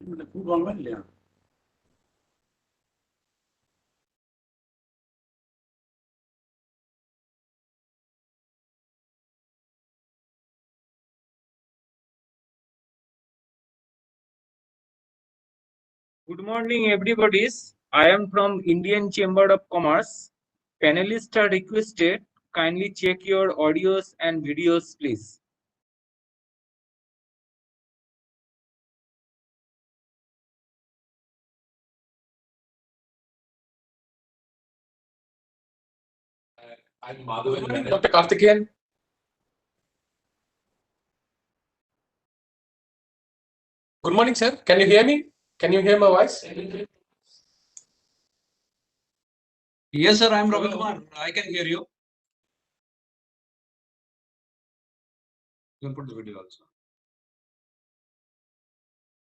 Good morning, everybody. I am from Indian Chamber of Commerce. Panelists are requested. Kindly check your audios and videos, please. I'm Madhavan. Dr. Karthikeyan. Good morning, sir. Can you hear me? Can you hear my voice? Yes, sir. I'm Ravi Kumar. I can hear you. You can put the video also.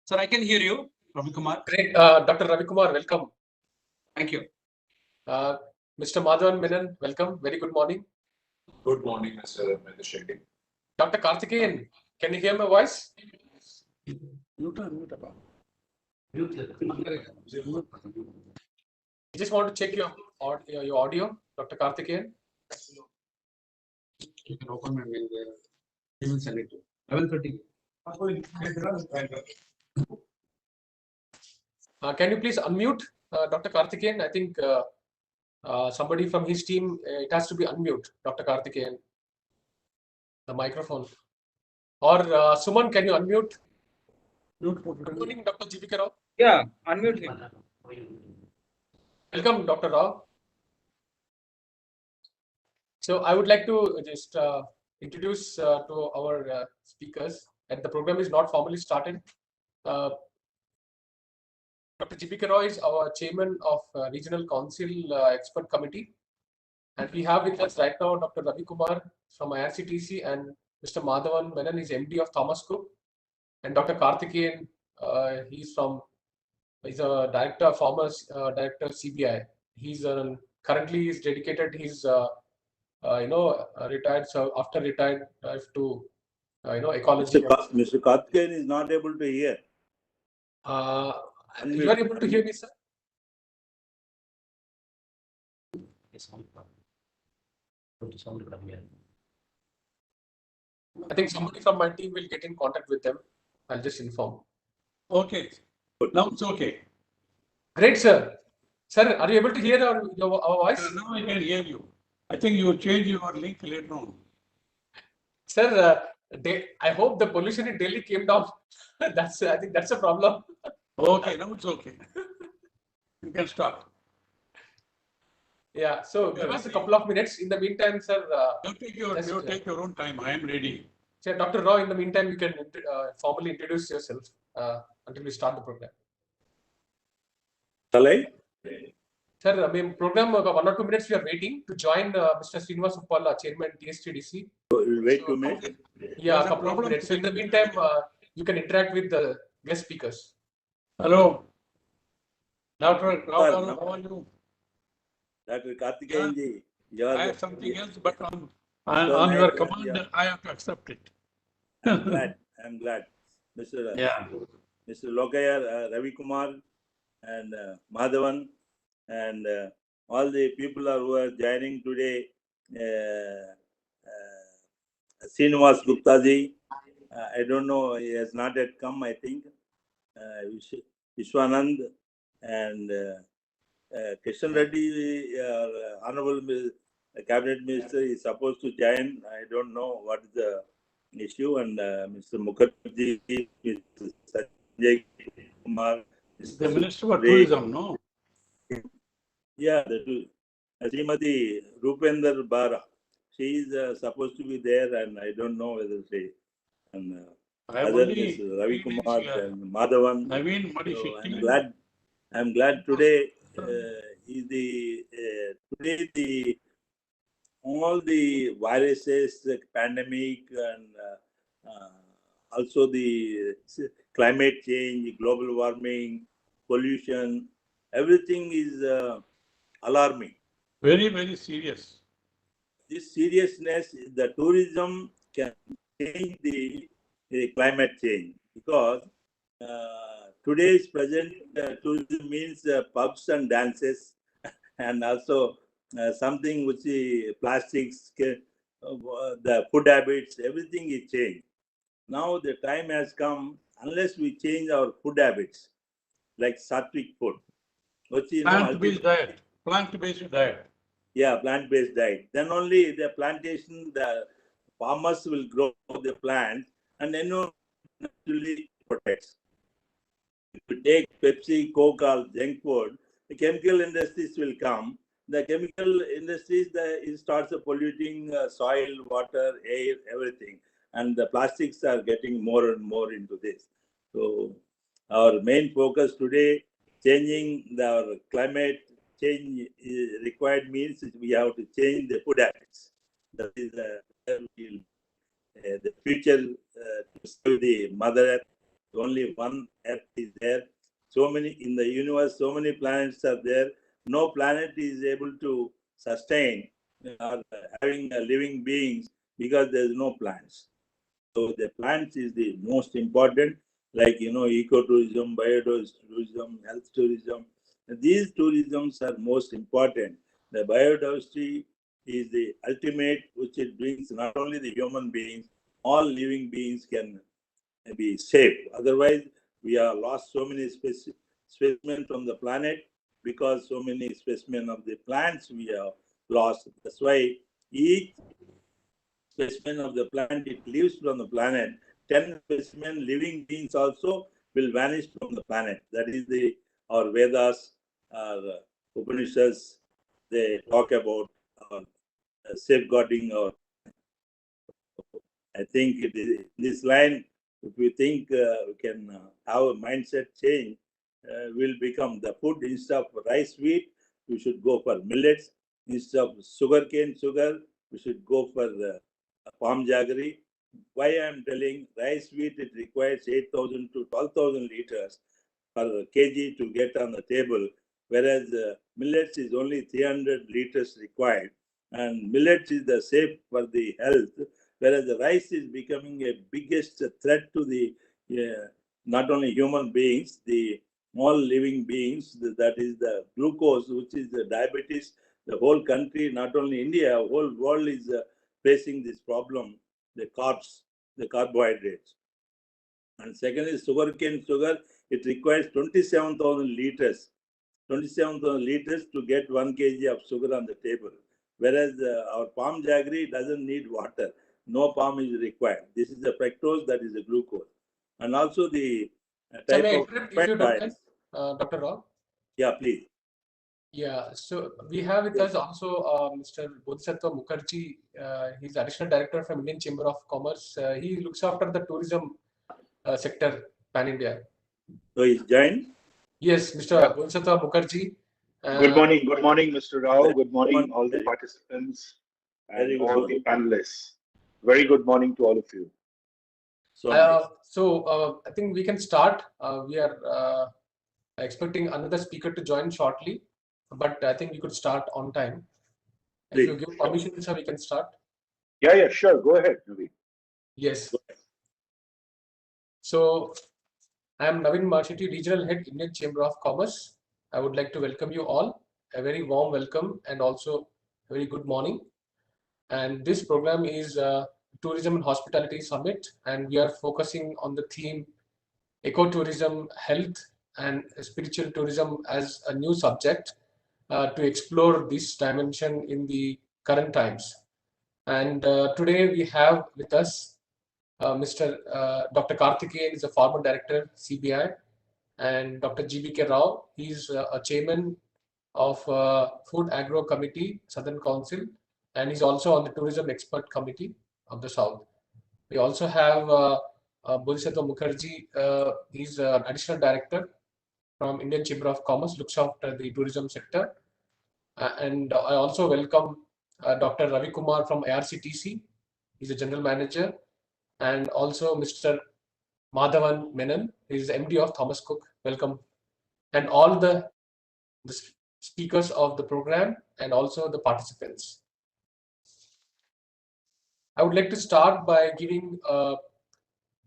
Sir, I can hear you, Ravi Kumar. Great. Dr. Ravi Kumar, welcome. Thank you. Mr. Madhavan Menon, welcome. Very good morning. Good morning, Mr. Shetty. Dr. Karthikeyan, can you hear my voice? I just want to check your audio, Dr. Karthikeyan. You can open my mail there. You will send it to 11:30. Can you please unmute Dr. Karthikeyan? I think somebody from his team, it has to be unmute, Dr. Karthikeyan, the microphone. Or Suman, can you unmute? Good morning, Dr. GPK Rao. Yeah, unmute him. Welcome, Dr. Rao. So I would like to just introduce to our speakers, and the program is not formally started. Dr. GPK Roy is our chairman of Regional Council Expert Committee. And we have with us right now Dr. Ravi Kumar from IRCTC and Mr. Madhavan Menon is MD of Thomas Cook. And Dr. Karthikeyan, he's a director, former director of CBI. He's currently is dedicated. He's retired. So after retired, to ecology. Mr. Karthikeyan is not able to hear. You are able to hear me, sir? I think somebody from my team will get in contact with them. I'll just inform. Okay. Now it's okay. Great, sir. Sir, are you able to hear our voice? Now I can hear you. I think you will change your link later on. Sir, I hope the pollution in Delhi came down. I think that's a problem. Okay, now it's okay. You can start. Yeah, so give us a couple of minutes. In the meantime, sir. You take your own time. I am ready. Sir, Dr. Rao, in the meantime, you can formally introduce yourself until we start the program. Shall Sir, program 1 or 2 minutes we are waiting to join Mr. Srinivas Uppala, Chairman TSTDC. We'll wait 2 minutes. Yeah, a couple of minutes. So in the meantime, you can interact with the guest speakers. Hello. Dr. Rao, how are you? Dr. Karthikeyan ji. I have something else, but on your command, I have to accept it. I'm glad. Mr. Lokaya, Ravi Kumar, and Madhavan, and all the people who are joining today. Srinivas Gupta ji, I don't know, he has not yet come, I think. Vishwanand and Kishan Reddy, Honorable Cabinet Minister, is supposed to join. I don't know what is the issue. And Mr. Mukherjee, Mr. Sanjay Kumar, The Minister for Tourism, no? Yeah, the two. Srimati Rupender Bara. She is supposed to be there, and I don't know whether she. And other is Ravi Kumar and Madhavan. So I'm glad today is today all the viruses, the pandemic, and also the climate change, global warming, pollution, everything is alarming. Very, very serious. This seriousness, the tourism can change the climate change, because today's present tourism means pubs and dances, and also something which is plastics, the food habits, everything is changed. Now the time has come, unless we change our food habits, like sattvic food, which Plant-based diet. Plant-based diet. Yeah, plant-based diet. Then only the plantation, the farmers will grow the plants, and then naturally protects. If you take Pepsi, Coke, or junk food, the chemical industries will come. The chemical industries, it starts polluting soil, water, air, everything. And the plastics are getting more and more into this. So our main focus today, changing our climate change required means we have to change the food habits. That is the future to save the Mother Earth. Only one Earth is there. So many in the universe, so many planets are there. No planet is able to sustain or having living beings because there is no plants. So the plants is the most important, like ecotourism, biotourism, health tourism. These tourisms are most important. The biodiversity is the ultimate, which it brings not only the human beings, all living beings can be safe. Otherwise, we have lost so many specimens from the planet because so many specimens of the plants we have lost. That's why each specimen of the plant, it lives from the planet. 10 specimen living beings also will vanish from the planet. That is our Vedas, our Upanishads, they talk about safeguarding our. I think it is in this line, if we think we can have a mindset change, will become the food instead of rice wheat, we should go for millets. Instead of sugarcane sugar, we should go for palm jaggery. Why I am telling rice wheat, it requires 8,000 to 12,000 liters per kg to get on the table, whereas millets is only 300 liters required. And millets is the safe for the health, whereas the rice is becoming a biggest threat to the not only human beings, the all living beings. That is the glucose, which is the diabetes. The whole country, not only India, whole world is facing this problem. The carbs, the carbohydrates. And second is sugarcane sugar. It requires 27,000 liters. 27,000 liters to get 1 kg of sugar on the table. Whereas our palm jaggery doesn't need water. No palm is required. This is the fructose, that is the glucose. And also the type may I of interrupt if you don't mind, oils. Dr. Rao? Yeah, please. Yeah, so we have with us also Mr. Bodhisattva Mukherjee. He's additional director from Indian Chamber of Commerce. He looks after the tourism sector pan India. So he's joined. Yes, Mr. Bodhisattva Mukherjee. Good morning, Mr. Rao. Good morning, all the participants and all the panelists. Very good morning to all of you. So I think we can start. We are expecting another speaker to join shortly, but I think we could start on time. If you give permission, sir, we can start. Yeah, sure. Go ahead, Naveen. Yes. So I am Naveen Marchetti, Regional Head, Indian Chamber of Commerce. I would like to welcome you all. A very warm welcome and also a very good morning. And this program is Tourism and Hospitality Summit, and we are focusing on the theme ecotourism, health, and spiritual tourism as a new subject to explore this dimension in the current times. And today we have with us Mr. Dr. Karthikeyan is a former director, CBI, and Dr. GBK Rao, he is a chairman of Food Agro Committee, Southern Council, and he's also on the Tourism Expert Committee of the South. We also have Bodhisattva Mukherjee. He's an additional director from Indian Chamber of Commerce, looks after the tourism sector. And I also welcome Dr. Ravi Kumar from IRCTC. He's a general manager. And also Mr. Madhavan Menon, he is MD of Thomas Cook. Welcome. And all the speakers of the program and also the participants. I would like to start by giving an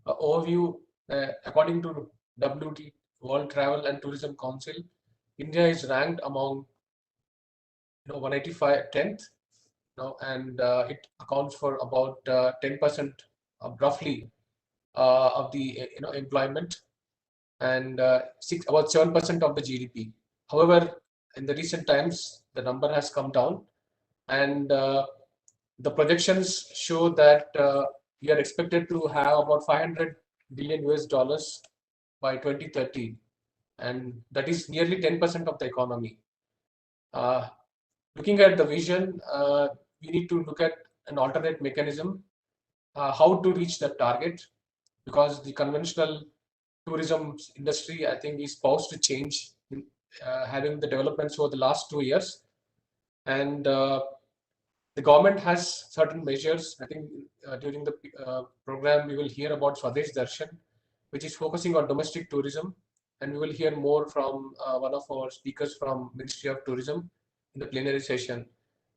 overview according to World Travel and Tourism Council, India is ranked among 185 10th, and it accounts for about 10% roughly of the employment, and about 7% of the GDP. However, in the recent times, the number has come down, and the projections show that we are expected to have about 500 billion US dollars by 2030, and that is nearly 10% of the economy. Looking at the vision, we need to look at an alternate mechanism, how to reach that target, because the conventional tourism industry, I think, is poised to change, having the developments over the last 2 years. And the government has certain measures. I think during the program, we will hear about Swadesh Darshan, which is focusing on domestic tourism. And we will hear more from one of our speakers from Ministry of Tourism in the plenary session.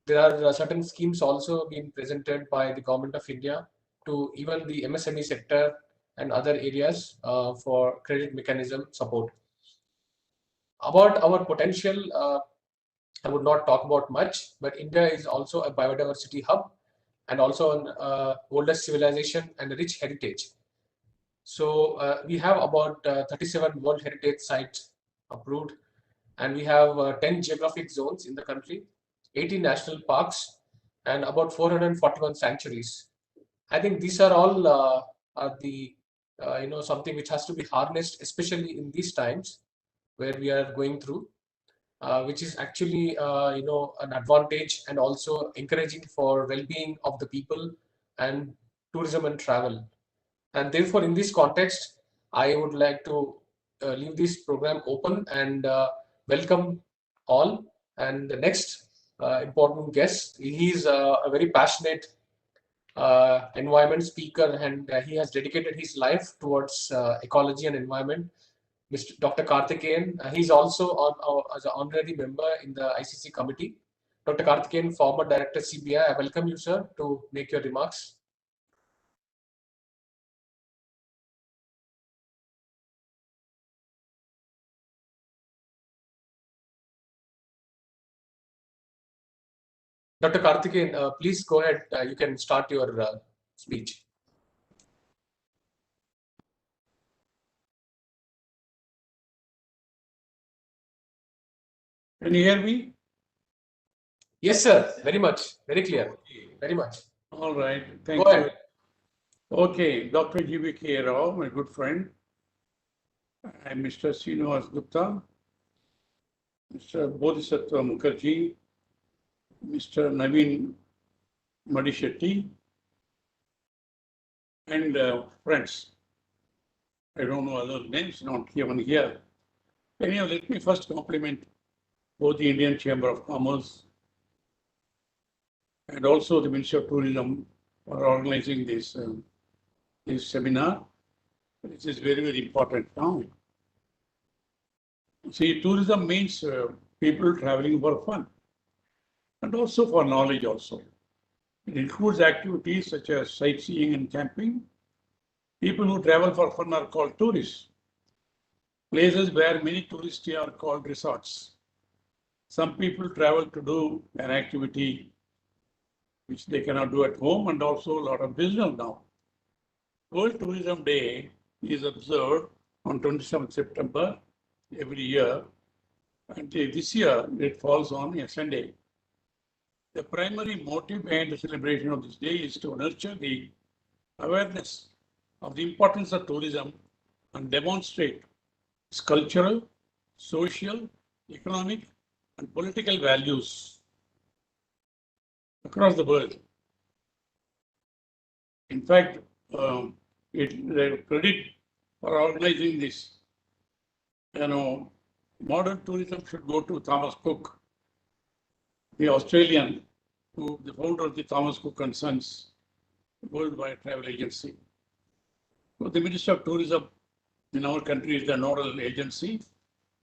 There are certain schemes also being presented by the Government of India to even the MSME sector and other areas for credit mechanism support. About our potential, I would not talk about much, but India is also a biodiversity hub and also an oldest civilization and a rich heritage. So we have about 37 World Heritage Sites approved, and we have 10 geographic zones in the country, 80 national parks, and about 441 sanctuaries. I think these are all are the something which has to be harnessed, especially in these times where we are going through, which is actually an advantage and also encouraging for well-being of the people and tourism and travel. And therefore, in this context, I would like to leave this program open and welcome all. And the next important guest, he is a very passionate environment speaker, and he has dedicated his life towards ecology and environment. Mr. Dr. Karthikeyan, he's also as an honorary member in the ICC committee. Dr. Karthikeyan, former director CBI, I welcome you, sir, to make your remarks. Dr. Karthikeyan, please go ahead. You can start your speech. Can you hear me? Yes, sir. Very much. Very clear. Very much. All right. Thank Go you. ahead. Okay, Dr. G.V.K. Rao, my good friend. I'm Mr. Srinivas Gupta, Mr. Bodhisattva Mukherjee, Mr. Naveen Madishetty, and friends. I don't know other names, not given here. Anyhow, let me first compliment both the Indian Chamber of Commerce and also the Ministry of Tourism for organizing this seminar. This is very, very important now. See, tourism means people traveling for fun and also for knowledge also. It includes activities such as sightseeing and camping. People who travel for fun are called tourists. Places where many tourists are called resorts. Some people travel to do an activity which they cannot do at home, and also a lot of business now. World Tourism Day is observed on 27th September every year, and this year it falls on a Sunday. The primary motive behind the celebration of this day is to nurture the awareness of the importance of tourism and demonstrate its cultural, social, economic, and political values across the world. In fact, the credit for organizing this, modern tourism should go to Thomas Cook, the Australian, the founder of the Thomas Cook and Sons Worldwide Travel Agency. So the Ministry of Tourism in our country is the nodal agency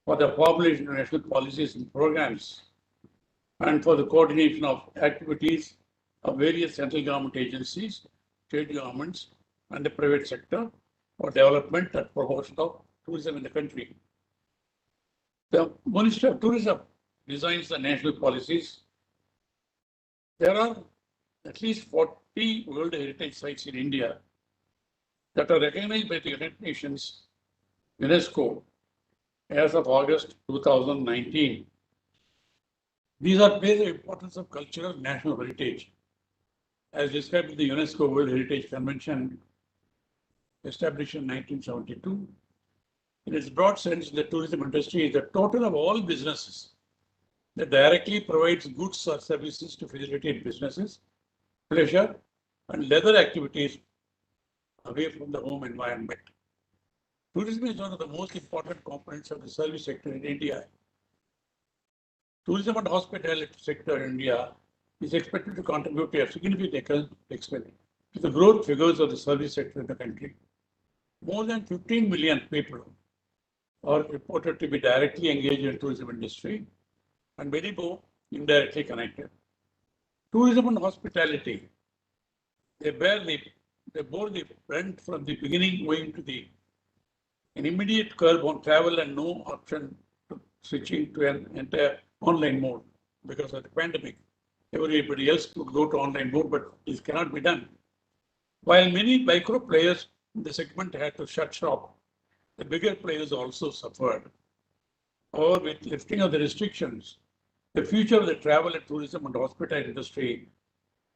for the formulation of national policies and programs and for the coordination of activities of various central government agencies, state governments, and the private sector for development and promotion of tourism in the country. The Ministry of Tourism designs the national policies. There are at least 40 World Heritage Sites in India that are recognized by the United Nations, UNESCO, as of August 2019. These are based on the importance of cultural national heritage, as described in the UNESCO World Heritage Convention established in 1972. In its broad sense, the tourism industry is the total of all businesses that directly provides goods or services to facilitate businesses, pleasure, and leisure activities away from the home environment. Tourism is one of the most important components of the service sector in India. Tourism and hospitality sector in India is expected to contribute to a significant economic expense to the growth figures of the service sector in the country. More than 15 million people are reported to be directly engaged in the tourism industry, and many more indirectly connected. Tourism and hospitality, they bore the brunt from the beginning, owing to an immediate curb on travel and no option to switching to an entire online mode because of the pandemic. Everybody else could go to online mode, but this cannot be done. While many micro players in the segment had to shut shop, the bigger players also suffered. Or with lifting of the restrictions, the future of the travel and tourism and hospitality industry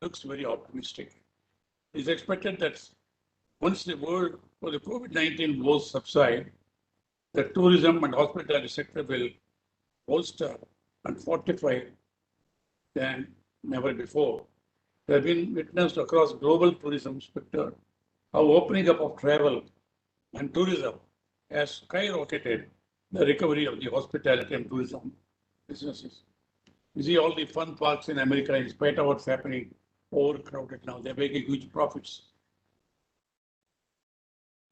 looks very optimistic. It is expected that once the world for the COVID-19 woes subside, the tourism and hospitality sector will bolster and fortify than never before. There have been witnessed across global tourism sector how opening up of travel and tourism has skyrocketed the recovery of the hospitality and tourism businesses. You see all the fun parks in America, in spite of what's happening, overcrowded now, they're making huge profits.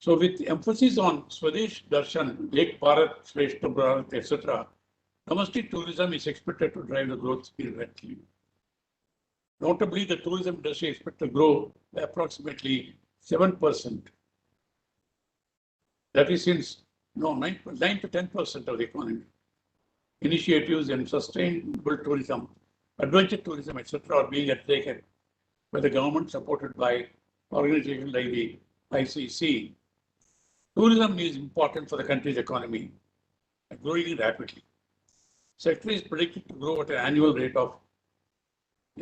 So with emphasis on Swadesh Darshan, Ek Bharat, Shrestha Bharat, etc., domestic tourism is expected to drive the growth directly. Notably, the tourism industry is expected to grow by approximately 7%. That is 9 to 10% of the economy. Initiatives in sustainable tourism, adventure tourism, etc., are being undertaken by the government, supported by organizations like the ICC. Tourism is important for the country's economy and growing rapidly. Sector is predicted to grow at an annual rate of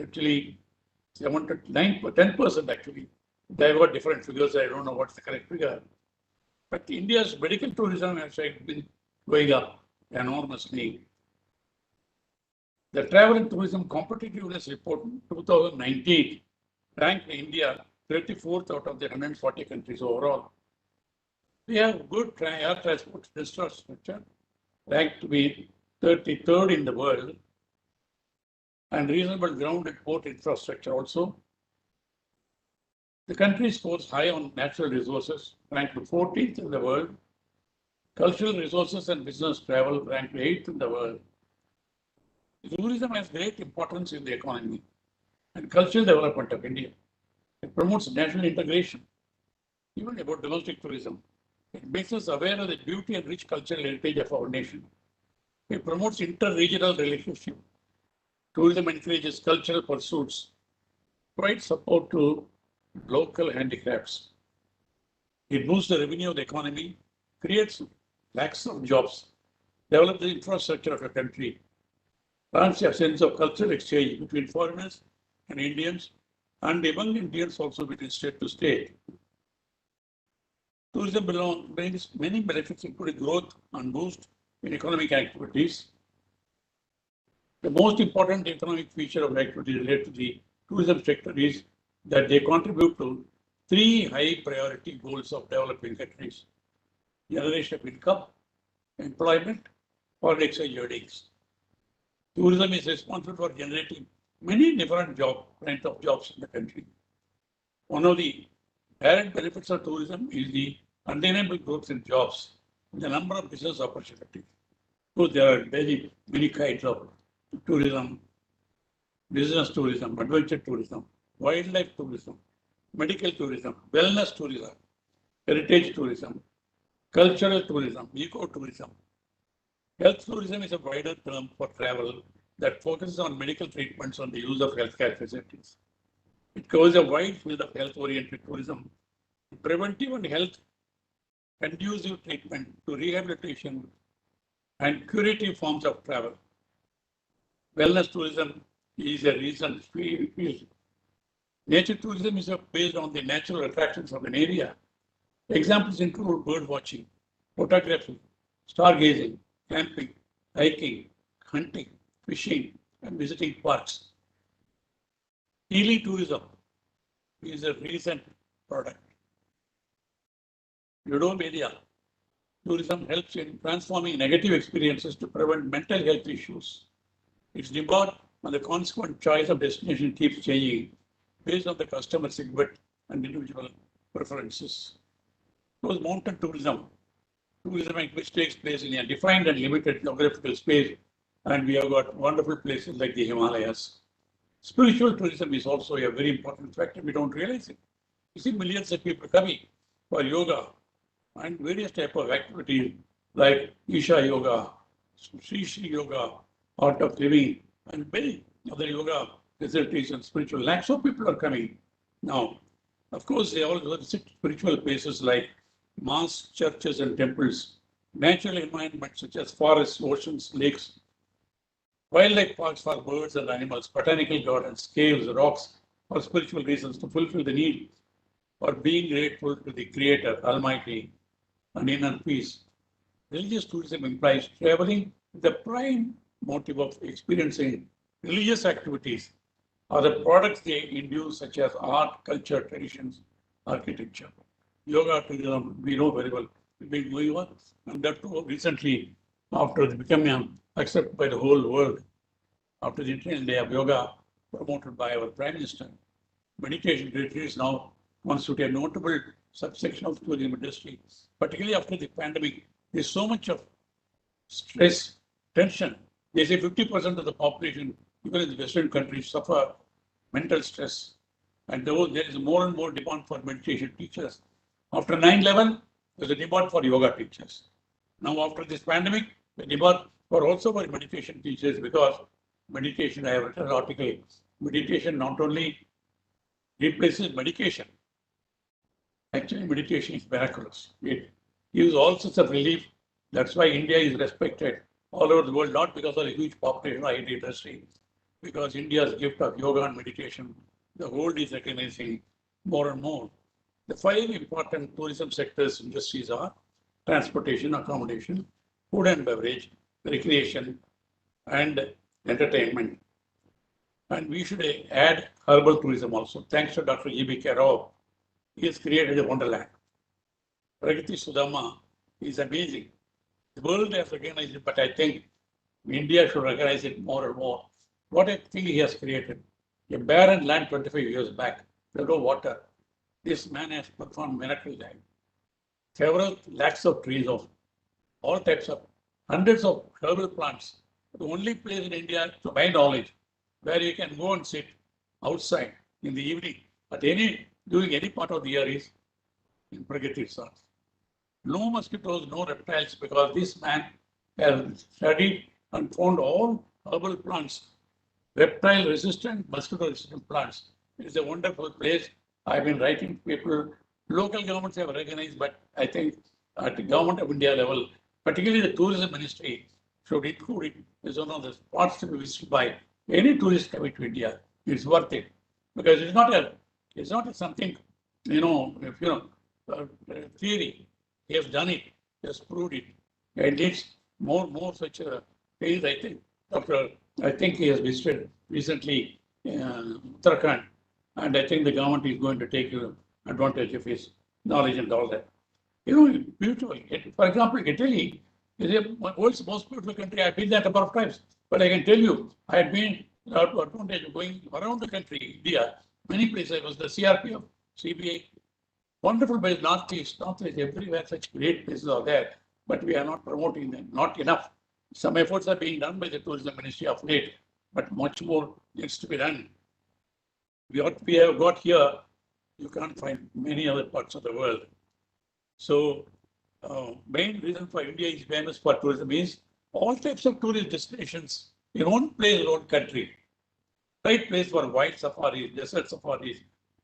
actually 7 to 9 to 10% actually. There were different figures. I don't know what's the correct figure. But India's medical tourism has been going up enormously. The Travel and Tourism Competitiveness Report 2019 ranked India 34th out of the 140 countries overall. We have good air transport infrastructure, ranked to be 33rd in the world, and reasonable ground and port infrastructure also. The country scores high on natural resources, ranked 14th in the world. Cultural resources and business travel, ranked 8th in the world. Tourism has great importance in the economy and cultural development of India. It promotes national integration. Even about domestic tourism, it makes us aware of the beauty and rich cultural heritage of our nation. It promotes inter-regional relationship. Tourism encourages cultural pursuits, provides support to local handicrafts. It boosts the revenue of the economy, creates lakhs of jobs, develops the infrastructure of a country, plants a sense of cultural exchange between foreigners and Indians, and among Indians also between state to state. Tourism brings many benefits, including growth and boost in economic activities. The most important economic feature of activity related to the tourism sector is that they contribute to 3 high priority goals of developing countries: generation of income, employment, foreign exchange earnings. Tourism is responsible for generating many different kinds of jobs in the country. One of the direct benefits of tourism is the undeniable growth in jobs, in the number of business opportunities. So there are many kinds of tourism: business tourism, adventure tourism, wildlife tourism, medical tourism, wellness tourism, heritage tourism, cultural tourism, ecotourism. Health tourism is a wider term for travel that focuses on medical treatments on the use of healthcare facilities. It covers a wide field of health-oriented tourism, preventive and health conducive treatment to rehabilitation and curative forms of travel. Wellness tourism is a recent field. Nature tourism is based on the natural attractions of an area. Examples include bird watching, photography, stargazing, camping, hiking, hunting, fishing, and visiting parks. Healing tourism is a recent product. Eudomedia tourism helps in transforming negative experiences to prevent mental health issues. Its demand and the consequent choice of destination keeps changing based on the customer segment and individual preferences. Those mountain tourism which takes place in a defined and limited geographical space, and we have got wonderful places like the Himalayas. Spiritual tourism is also a very important factor. We don't realize it. You see millions of people coming for yoga and various type of activities like Isha Yoga, Sri Yoga, Art of Living, and many other yoga facilities and spiritual lands. So people are coming now. Of course, they also visit spiritual places like mosques, churches, and temples, natural environments such as forests, oceans, lakes, wildlife parks for birds and animals, botanical gardens, caves, rocks, for spiritual reasons to fulfill the need for being grateful to the Creator, Almighty, and inner peace. Religious tourism implies traveling with the prime motive of experiencing religious activities or the products they induce, such as art, culture, traditions, architecture. Yoga tourism, we know very well, we've been going on, and that too recently, after becoming accepted by the whole world, after the International Day of Yoga, promoted by our Prime Minister. Meditation retreats now constitute a notable subsection of the tourism industry, particularly after the pandemic. There's so much of stress, tension. They say 50% of the population, even in the Western countries, suffer mental stress. And there is more and more demand for meditation teachers. After 9/11, there's a demand for yoga teachers. Now, after this pandemic, the demand for also for meditation teachers, because meditation, I have written an article, meditation not only replaces medication. Actually, meditation is miraculous. It gives all sorts of relief. That's why India is respected all over the world, not because of a huge population or IT industry, because India's gift of yoga and meditation, the world is recognizing more and more. The 5 important tourism sectors industries are transportation, accommodation, food and beverage, recreation, and entertainment. And we should add herbal tourism also. Thanks to Dr. E.B.K. Rao, he has created a wonderland. Pragati Sudama is amazing. The world has recognized it, but I think India should recognize it more and more. What a thing he has created. A barren land 25 years back, there's no water. This man has performed miracles there. Several lakhs of trees of all types of hundreds of herbal plants. The only place in India, to my knowledge, where you can go and sit outside in the evening during any part of the year is in Pragati itself. No mosquitoes, no reptiles, because this man has studied and found all herbal plants, reptile resistant, mosquito resistant plants. It is a wonderful place. I've been writing to people, local governments have recognized, but I think at the government of India level, particularly the tourism ministry, should include it as one of the spots to be visited by any tourist coming to India. It's worth it, because it's not something, theory. He has done it, he has proved it. And it's more such a things, I think. I think he has visited recently Uttarakhand, and I think the government is going to take advantage of his knowledge and all that. Beautiful. For example, Italy is the world's most beautiful country. I've been there a number of times, but I can tell you, I had been advantage of going around the country, India, many places. I was the CRPF, CBA, wonderful place, northeast, everywhere. Such great places are there, but we are not promoting them, not enough. Some efforts are being done by the tourism ministry of late, but much more needs to be done. What we have got here, you can't find many other parts of the world. So, main reason for India is famous for tourism is all types of tourist destinations in one place, in one country. Right place for wild safaris, desert safaris,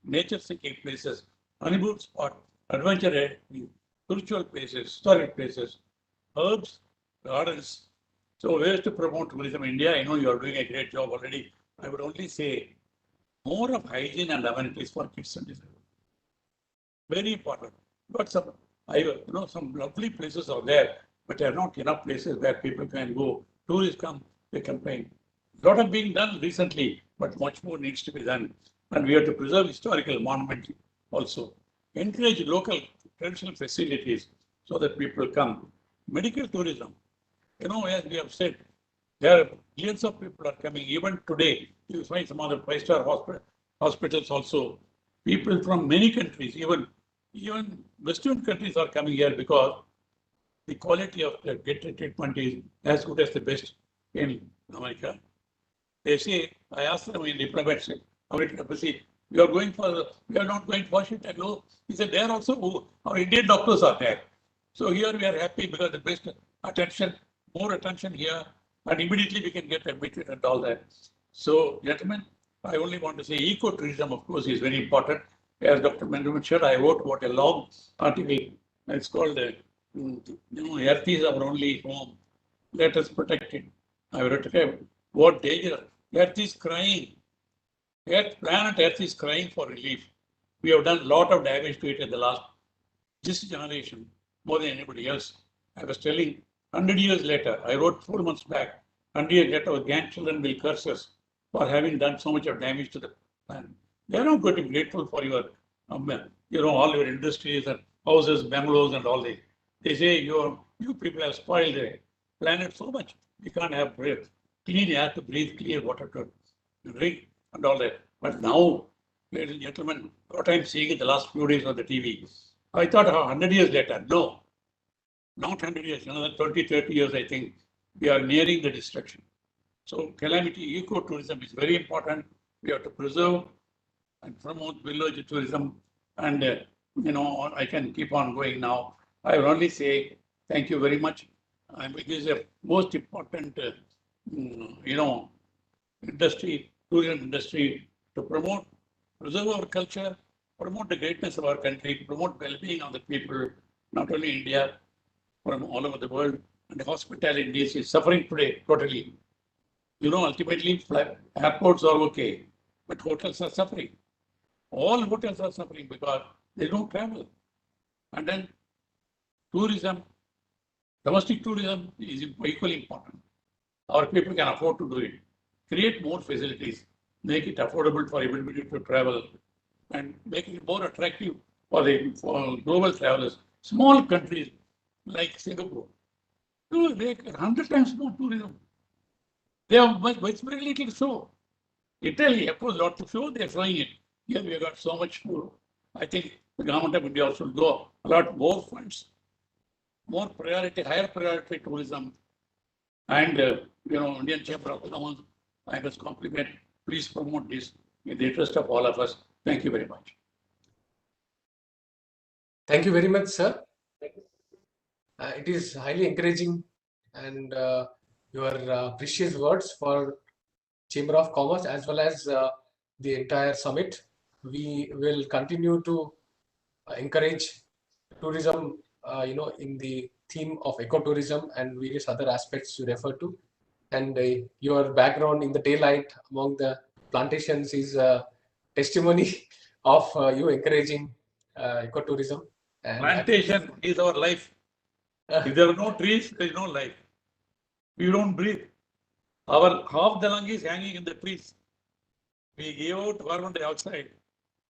nature-seeking places, honeymoon spot, adventure activities, spiritual places, historic places, herbs, gardens. So ways to promote tourism in India. I know you are doing a great job already. I would only say more of hygiene and amenities for kids and children. Very important. But some lovely places are there, but there are not enough places where people can go. Tourists come, they complain. A lot of being done recently, but much more needs to be done. And we have to preserve historical monuments also. Encourage local traditional facilities so that people come. Medical tourism. As we have said, there are millions of people are coming. Even today, you find some other five-star hospitals also. People from many countries, even Western countries are coming here because the quality of the treatment is as good as the best in America. They say, I asked them in diplomats, American embassy, we are not going for Washington. No, he said, there also, our Indian doctors are there. So here we are happy because the best attention, more attention here, and immediately we can get admitted and all that. So, gentlemen, I only want to say ecotourism, of course, is very important. As Dr. Mendelman said, I wrote about a long article. It's called, Earth is our only home. Let us protect it. I wrote, what danger? Earth is crying. Planet Earth is crying for relief. We have done a lot of damage to it in the last this generation, more than anybody else. I was telling 100 years later, I wrote 4 months back, 100 years later, our grandchildren will curse us for having done so much of damage to the planet. They are not going to be grateful for your, all your industries and houses, bungalows and all this. They say you people have spoiled the planet so much. We can't have clean air to breathe, clean water to drink and all that. But now, ladies and gentlemen, what I'm seeing in the last few days on the TV, I thought 100 years later, no, not 100 years, another 20, 30 years, I think, we are nearing the destruction. So calamity, ecotourism is very important. We have to preserve and promote village tourism. And, I can keep on going now. I will only say thank you very much. It is a most important, industry, tourism industry to preserve our culture, promote the greatness of our country, promote well-being of the people, not only India, from all over the world. And the hospitality industry is suffering today totally. Ultimately, airports are okay, but hotels are suffering. All hotels are suffering because they don't travel. And then tourism, domestic tourism is equally important. Our people can afford to do it. Create more facilities, make it affordable for everybody to travel, and make it more attractive for global travelers. Small countries like Singapore, they 100 times more tourism. They have much very little to show. Italy, of course, lot to show. They are showing it. Here we have got so much to. I think the government of India should go a lot more funds, more priority, higher priority tourism, and Indian Chamber of Commerce. I must compliment. Please promote this in the interest of all of us. Thank you very much. Thank you very much, sir. It is highly encouraging and your precious words for Chamber of Commerce as well as the entire summit. We will continue to encourage tourism, in the theme of ecotourism and various other aspects you refer to. And your background in the daylight among the plantations is a testimony of you encouraging ecotourism. And Plantation is our life. If there are no trees, there is no life. We don't breathe. Our half the lung is hanging in the trees. We give out carbon dioxide.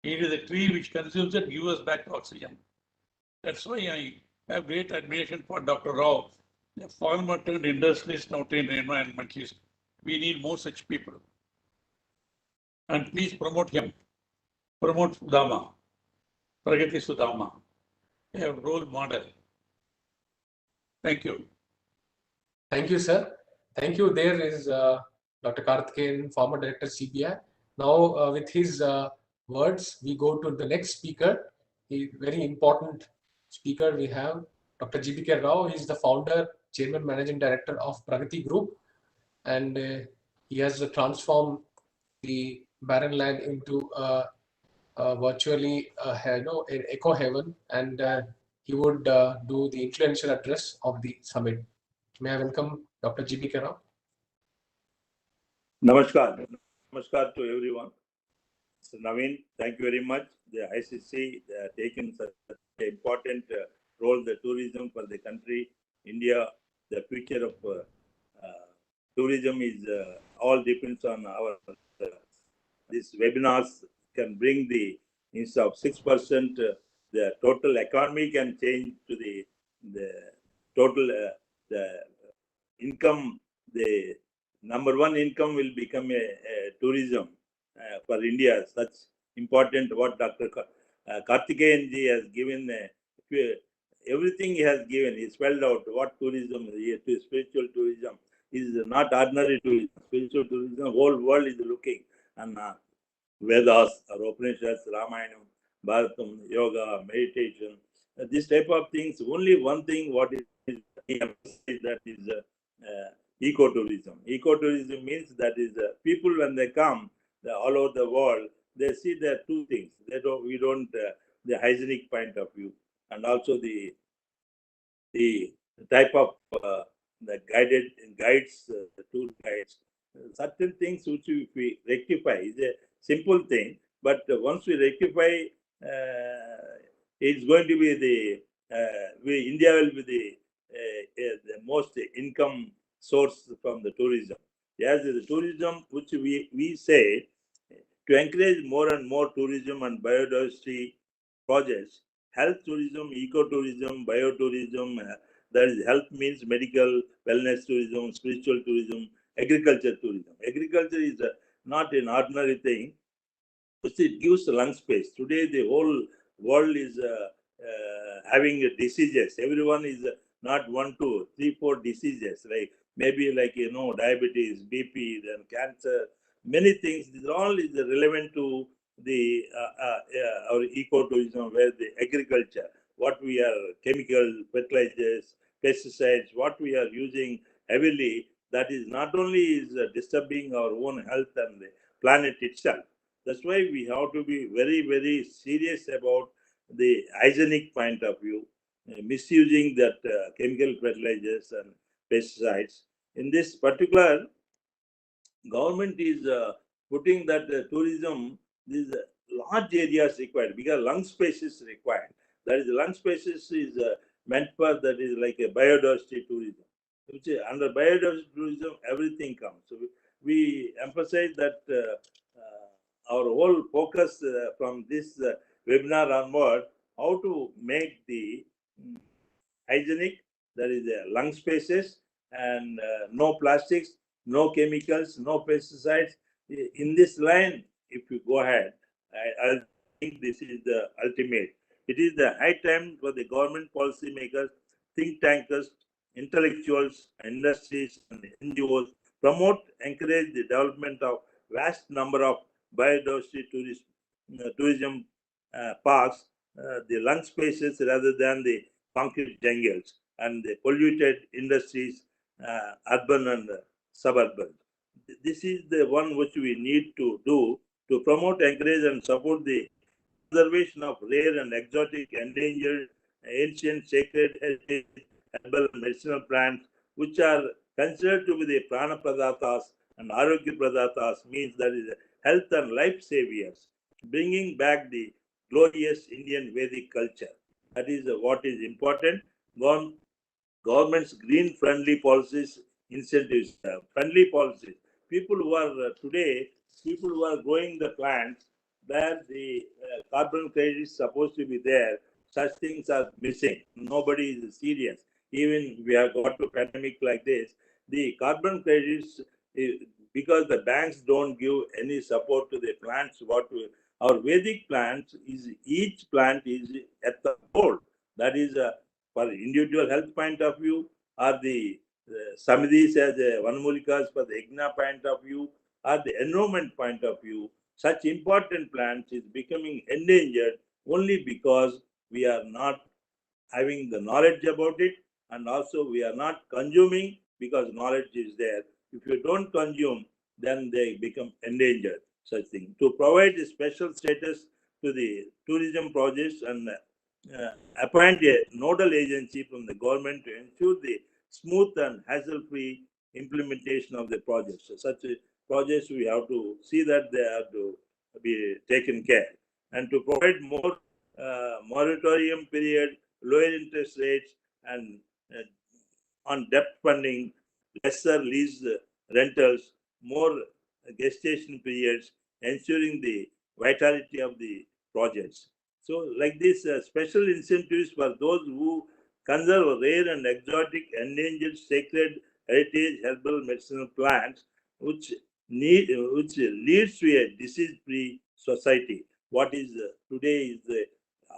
It is a tree which consumes it, gives us back oxygen. That's why I have great admiration for Dr. Rao, a farmer turned industrialist, now turned environmentalist. We need more such people. And please promote him. Promote Sudama, Pragati Sudama, a role model. Thank you. thank you, sir. Thank you. There is Dr. Karthikeyan, former director CBI. Now, with his words, we go to the next speaker. A very important speaker we have, Dr. GBK Rao. He is the founder Chairman Managing Director of Pragati Group, and he has transformed the barren land into virtually an eco heaven, and he would do the influential address of the summit. May I welcome Dr. G.B. Rao? Namaskar. Namaskar to everyone. So Naveen, thank you very much. The ICC taken such an important role, the tourism for the country, India, the future of tourism is all depends on our. These webinars can bring the instead of 6%, the total economy can change to the total the income. The number one income will become a tourism for India. Such important what Dr. Karthikeyan ji has given. Everything he has given. He spelled out what tourism is. Spiritual tourism is not ordinary tourism. Spiritual tourism, whole world is looking. And Vedas or Upanishads, Ramayanam, Bharatam, yoga, meditation, this type of things. Only one thing what is that is ecotourism. Ecotourism means that is people when they come all over the world, they see there are two things. We don't the hygienic point of view, and also the type of the guides, the tour guides. Certain things which if we rectify is a simple thing, but once we rectify, it's going to be India will be the most income source from the tourism. Yes, the tourism which we say to encourage more and more tourism and biodiversity projects, health tourism, ecotourism, biotourism. That is, health means medical, wellness tourism, spiritual tourism, agriculture tourism. Agriculture is not an ordinary thing. It gives lung space. Today, the whole world is having diseases. Everyone is not 1, 2, 3, 4 diseases. Like maybe diabetes, BP, then cancer, many things. This all is relevant to the our ecotourism, where the agriculture, what we are chemical fertilizers, pesticides, what we are using heavily, that is not only is disturbing our own health and the planet itself. That's why we have to be very, very serious about the hygienic point of view, misusing that chemical fertilizers and pesticides. In this particular, government is putting that tourism, these large areas required because lung space is required. That is, lung spaces is meant for that is like a biodiversity tourism. Which under biodiversity tourism, everything comes. So we emphasize that our whole focus from this webinar onward, how to make the hygienic, that is lung spaces, and no plastics, no chemicals, no pesticides. In this line, if you go ahead, I think this is the ultimate. It is the high time for the government policymakers, think tankers, intellectuals, industries, and NGOs promote, encourage the development of vast number of biodiversity tourism parks, the lung spaces rather than the concrete jungles and the polluted industries, urban and suburban. This is the one which we need to do to promote, encourage, and support the conservation of rare and exotic, endangered, ancient, sacred, heritage, herbal, and medicinal plants, which are considered to be the prana pradatas and arogya pradatas, means that is health and life saviors, bringing back the glorious Indian Vedic culture. That is what is important. Government's green friendly policies, incentives, friendly policies. People who are today, people who are growing the plants, where the carbon credit is supposed to be there, such things are missing. Nobody is serious. Even we have got to pandemic like this, the carbon credits, because the banks don't give any support to the plants, our Vedic plants is, each plant is at the gold. That is for individual health point of view, or the Samidhis as Vanamulikas for the Yajna point of view, or the environment point of view. Such important plants is becoming endangered only because we are not having the knowledge about it, and also we are not consuming because knowledge is there. If you don't consume, then they become endangered, such thing. To provide a special status to the tourism projects and appoint a nodal agency from the government to ensure the smooth and hassle-free implementation of the projects. So such projects we have to see that they have to be taken care, and to provide more moratorium period, lower interest rates, and on debt funding, lesser lease rentals, more gestation periods, ensuring the vitality of the projects. So, like this, special incentives for those who conserve rare and exotic, endangered, sacred, heritage, herbal, medicinal plants, which which leads to a disease-free society. What is today is the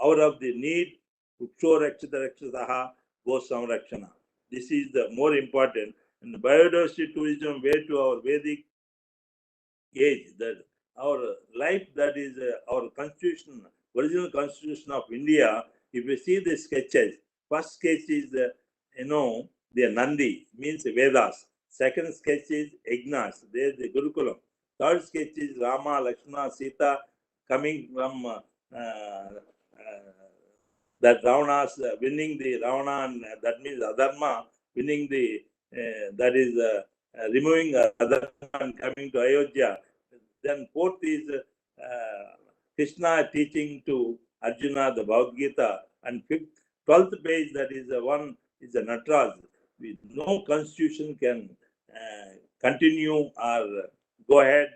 hour of the need. Uksho rakshita rakshitaha go samrakshana. This is the more important. And biodiversity tourism, way to our Vedic age, that our life, that is our constitution, original constitution of India. If you see the sketches, first sketch is the Nandi, means Vedas. Second sketch is Ignas, there is the Gurukulam. Third sketch is Rama, Lakshmana, Sita coming from that Ravana's winning the Ravana, and that means Adharma, winning the that is removing Adharma and coming to Ayodhya. Then fourth is Krishna teaching to Arjuna the Bhagavad Gita, and 12th page, that is one is the Natraj. With no constitution can continue or go ahead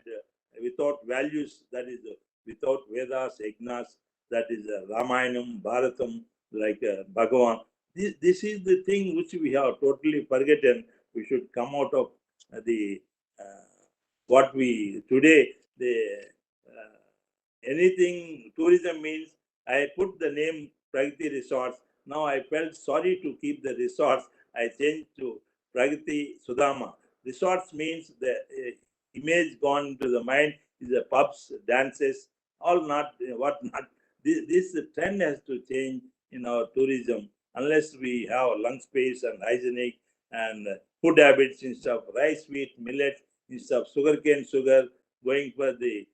without values, that is without Vedas, Ignas, that is Ramayanam, Bharatam, like Bhagavan. This is the thing which we have totally forgotten. We should come out of the what we today, the anything tourism means. I put the name Pragati Resorts. Now I felt sorry to keep the resorts. I changed to Pragati Sudama. Resorts means the image gone to the mind is the pubs, dances, all not what not. This trend has to change in our tourism unless we have lung space and hygienic and food habits instead of rice, wheat, millet, instead of sugarcane sugar, going for the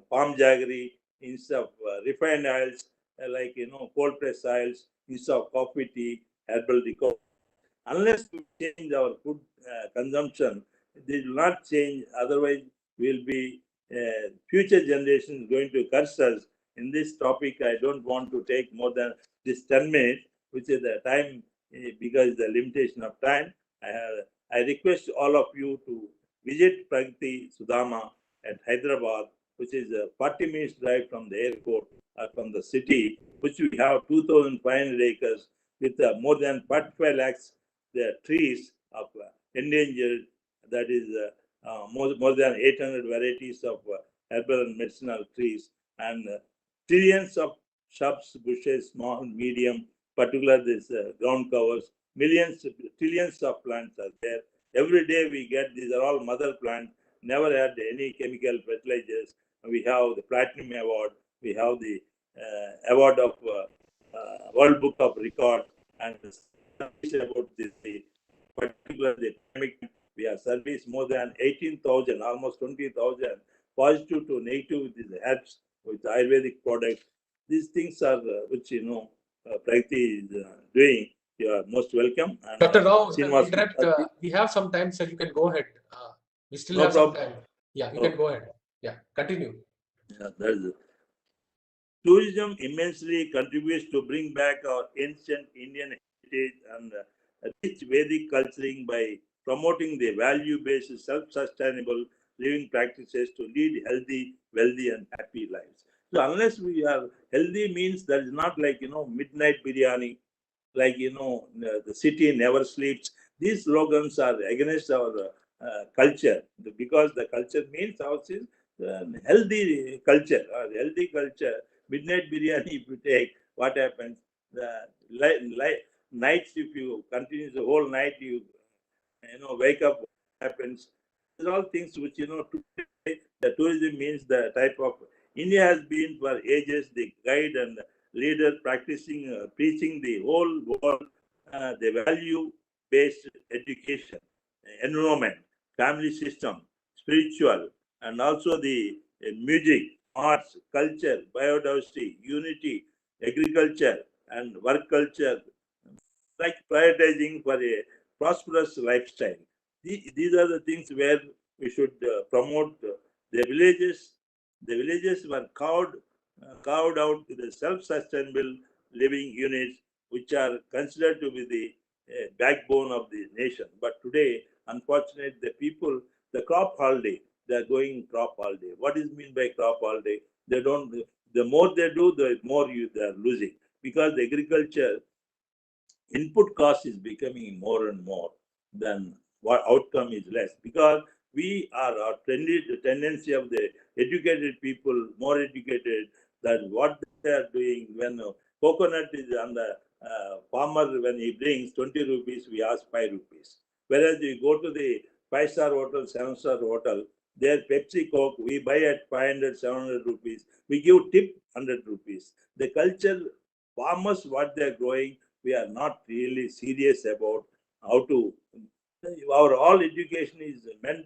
palm jaggery, instead of refined oils like cold press oils, instead of coffee, tea, herbal decor. Unless we change our food consumption, they will not change. Otherwise, we'll be future generations going to curse us. In this topic, I don't want to take more than this 10 minutes, which is the time because the limitation of time. I request all of you to visit Pragati Sudama at Hyderabad, which is a 40 minutes drive from the airport or from the city, which we have 2,500 acres with more than 45 lakhs the trees of endangered, that is more than 800 varieties of herbal and medicinal trees, and trillions of shrubs, bushes, small, medium, particular this ground covers, trillions of plants are there. Every day we get, these are all mother plants, never had any chemical fertilizers. We have the Platinum Award, we have the award of World Book of Records, and about this, particularly we have serviced more than 18,000, almost 20,000 positive to negative with these herbs, with Ayurvedic products. These things are which Pragati is doing. You are most welcome. And, Dr. Rao, interrupt. We have some time, sir. You can go ahead. We still have some time. Yeah, you can go ahead. Yeah, continue. Yeah, that is it. Tourism immensely contributes to bring back our ancient Indian heritage and rich Vedic culturing by promoting the value-based, self-sustainable living practices to lead healthy, wealthy, and happy lives. So unless we are healthy, means that is not like midnight biryani, like the city never sleeps. These slogans are against our culture, because the culture means ours is healthy culture. Healthy culture, midnight biryani, if you take, what happens? The nights, if you continue the whole night, you wake up, what happens? These are all things which today the tourism means the type of. India has been for ages the guide and leader practicing, preaching the whole world the value-based education, environment, family system, spiritual, and also the music, arts, culture, biodiversity, unity, agriculture, and work culture, like prioritizing for a prosperous lifestyle. These are the things where we should promote the villages. The villages were carved out to the self-sustainable living units, which are considered to be the backbone of the nation. But today, unfortunately, the people, the crop holiday, they are going crop holiday. What is mean by crop holiday? They don't. The more they do, the more they are losing, because the agriculture input cost is becoming more and more than what outcome is less, because we are our tendency of the educated people, more educated, that what they are doing when coconut is on the farmer, when he brings 20 rupees, we ask 5 rupees. Whereas you go to the 5-star hotel, 7-star hotel, their Pepsi Coke, we buy at 500, 700 rupees. We give tip 100 rupees. The culture, farmers, what they are growing, we are not really serious about how to. Our all education is meant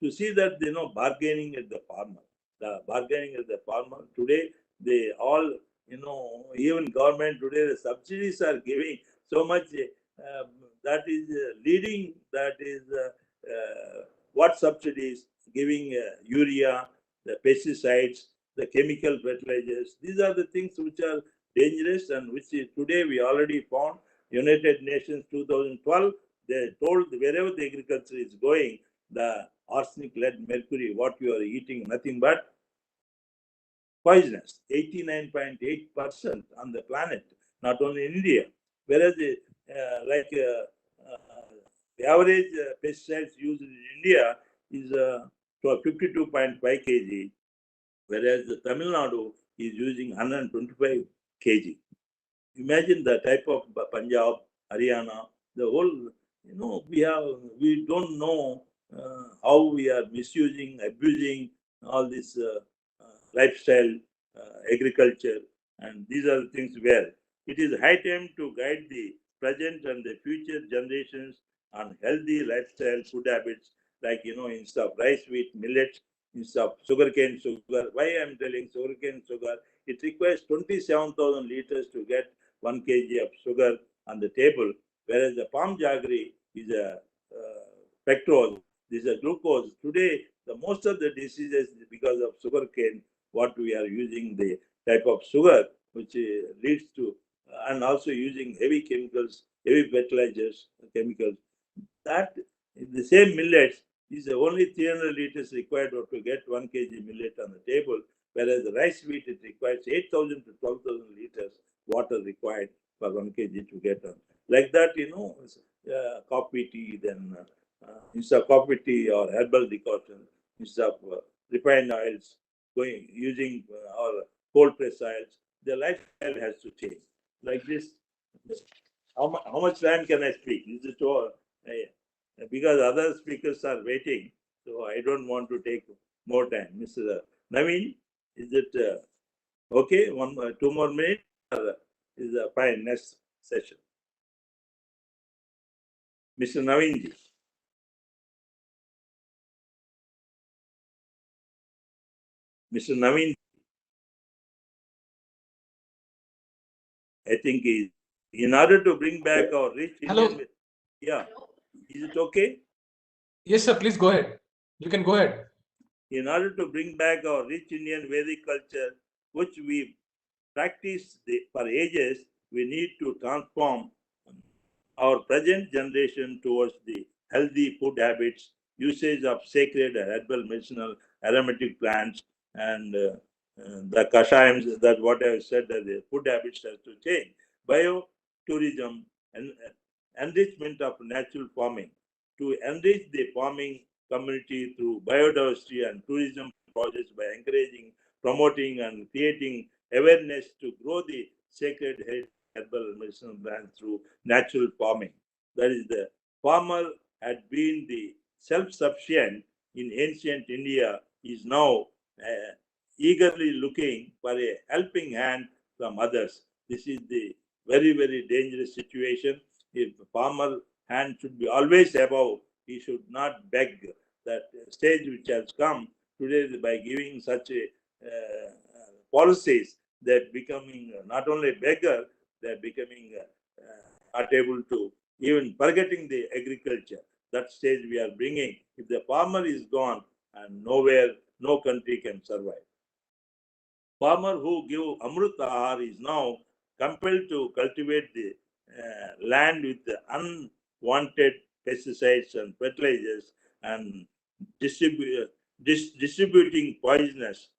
to see that bargaining at the farmer. The bargaining at the farmer today, they all even government today, the subsidies are giving so much. That is leading. That is what subsidies giving urea, the pesticides, the chemical fertilizers. These are the things which are dangerous, and which today we already found. United Nations 2012, they told wherever the agriculture is going, the arsenic, lead, mercury, what you are eating, nothing but poisonous. 89.8% on the planet, not only in India. Whereas the average pesticides used in India is 52.5 kg, whereas the Tamil Nadu is using 125 kg. Imagine the type of Punjab, Haryana, the whole, we don't know how we are misusing, abusing all this lifestyle, agriculture, and these are the things where it is high time to guide the present and the future generations on healthy lifestyle food habits, like, instead of rice, wheat, millet, instead of sugarcane sugar. Why I'm telling sugarcane sugar? It requires 27,000 liters to get 1 kg of sugar on the table, whereas the palm jaggery is a pectose, this is a glucose. Today, the most of the diseases is because of sugarcane, what we are using, the type of sugar, which leads to, and also using heavy chemicals, heavy fertilizers, chemicals. That the same millets is only 300 liters required to get 1 kg millet on the table, whereas the rice wheat, it requires 8,000 to 12,000 liters water required for 1 kg to get on. Like that, coffee tea, then instead of coffee tea or herbal decoction, instead of refined oils, using or cold press oils, the lifestyle has to change. Like this, how much time can I speak? Is it all? Because other speakers are waiting, so I don't want to take more time. Mr. Naveen, is it okay? 2 more minutes? Is fine. Next session. Mr. Naveen ji. Mr. Naveen, I think in order to bring back our rich Hello. Indian. Yeah. Is it okay? Yes, sir. Please go ahead. You can go ahead. In order to bring back our rich Indian Vedic culture, which we practice for ages, we need to transform our present generation towards the healthy food habits, usage of sacred herbal, medicinal, aromatic plants, and the kashayams, that what I said, that the food habits has to change. Biotourism and enrichment of natural farming. To enrich the farming community through biodiversity and tourism projects by encouraging, promoting, and creating awareness to grow the sacred herbal medicinal plants through natural farming. That is, the farmer had been the self-sufficient in ancient India, is now eagerly looking for a helping hand from others. This is the very, very dangerous situation. If the farmer hand should be always above, he should not beg. That stage which has come today by giving such a, policies, they're becoming not only beggar, they're becoming not able to even forgetting the agriculture. That stage we are bringing. If the farmer is gone, and nowhere, no country can survive. Farmer who give Amrit Ahar is now compelled to cultivate the land with the unwanted pesticides and fertilizers and distributing poisonous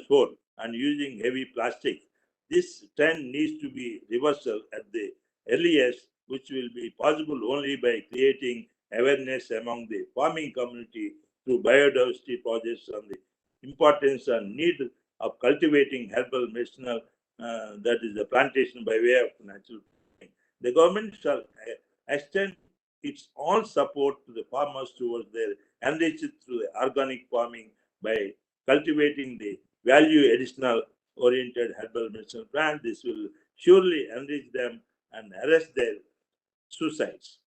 food and using heavy plastic. This trend needs to be reversed at the earliest, which will be possible only by creating awareness among the farming community through biodiversity projects on the importance and need of cultivating herbal medicinal, that is the plantation by way of natural. The government shall extend its all support to the farmers towards their enriched through the organic farming by cultivating the value additional oriented herbal medicinal plant. This will surely enrich them and arrest their suicides.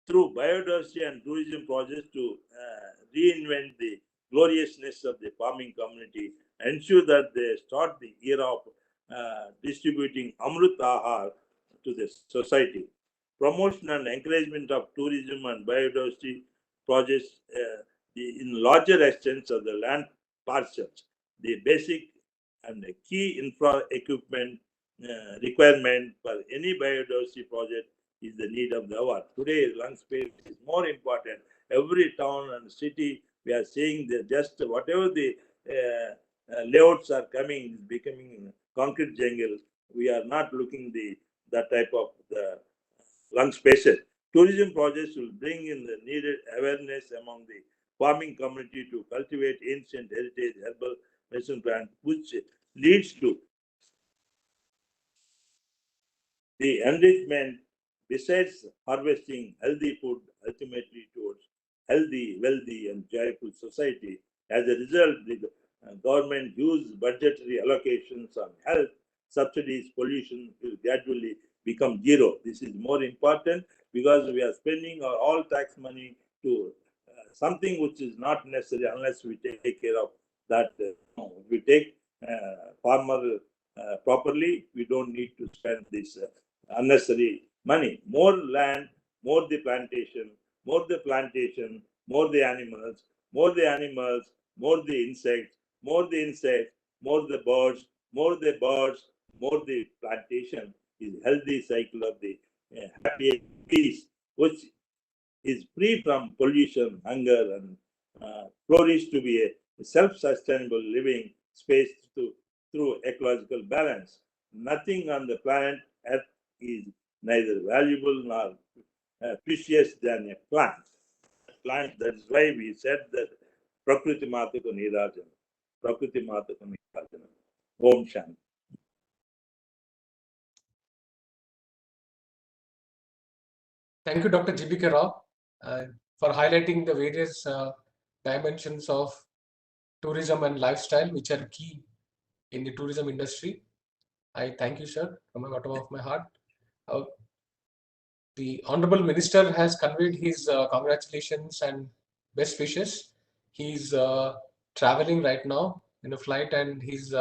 Through biodiversity and tourism projects to reinvent the gloriousness of the farming community, ensure that they start the era of distributing Amrit Ahar to the society. Promotion and encouragement of tourism and biodiversity projects in larger extents of the land parcels. The basic and the key infra equipment requirement for any biodiversity project is the need of the hour. Today, lung space is more important. Every town and city, we are seeing that just whatever the layouts are coming, is becoming concrete jungle. We are not looking that type of the lung spaces. Tourism projects will bring in the needed awareness among the farming community to cultivate ancient heritage herbal medicine plants, which leads to the enrichment, besides harvesting healthy food, ultimately towards healthy, wealthy, and joyful society. As a result, the government huge budgetary allocations on health, subsidies, pollution will gradually become zero. This is more important because we are spending our all tax money to something which is not necessary unless we take care of that. If we take farmer properly, we don't need to spend this unnecessary money. More land, more the plantation, more the plantation, more the animals, more the animals, more the insects, more the insects, more the birds, more the birds, more the plantation is healthy cycle of the happy peace, which is free from pollution, hunger, and flourish to be a self-sustainable living space through ecological balance. Nothing on the planet Earth is neither valuable nor precious than a plant. That is why we said that Prakriti Mata ko Nirajana. Prakriti Mata ko Nirajana. Om Shanti. Thank you, Dr. G.B.K. Rao, for highlighting the various dimensions of tourism and lifestyle, which are key in the tourism industry. I thank you, sir, from the bottom of my heart. The Honorable Minister has conveyed his congratulations and best wishes. He's traveling right now in a flight, and his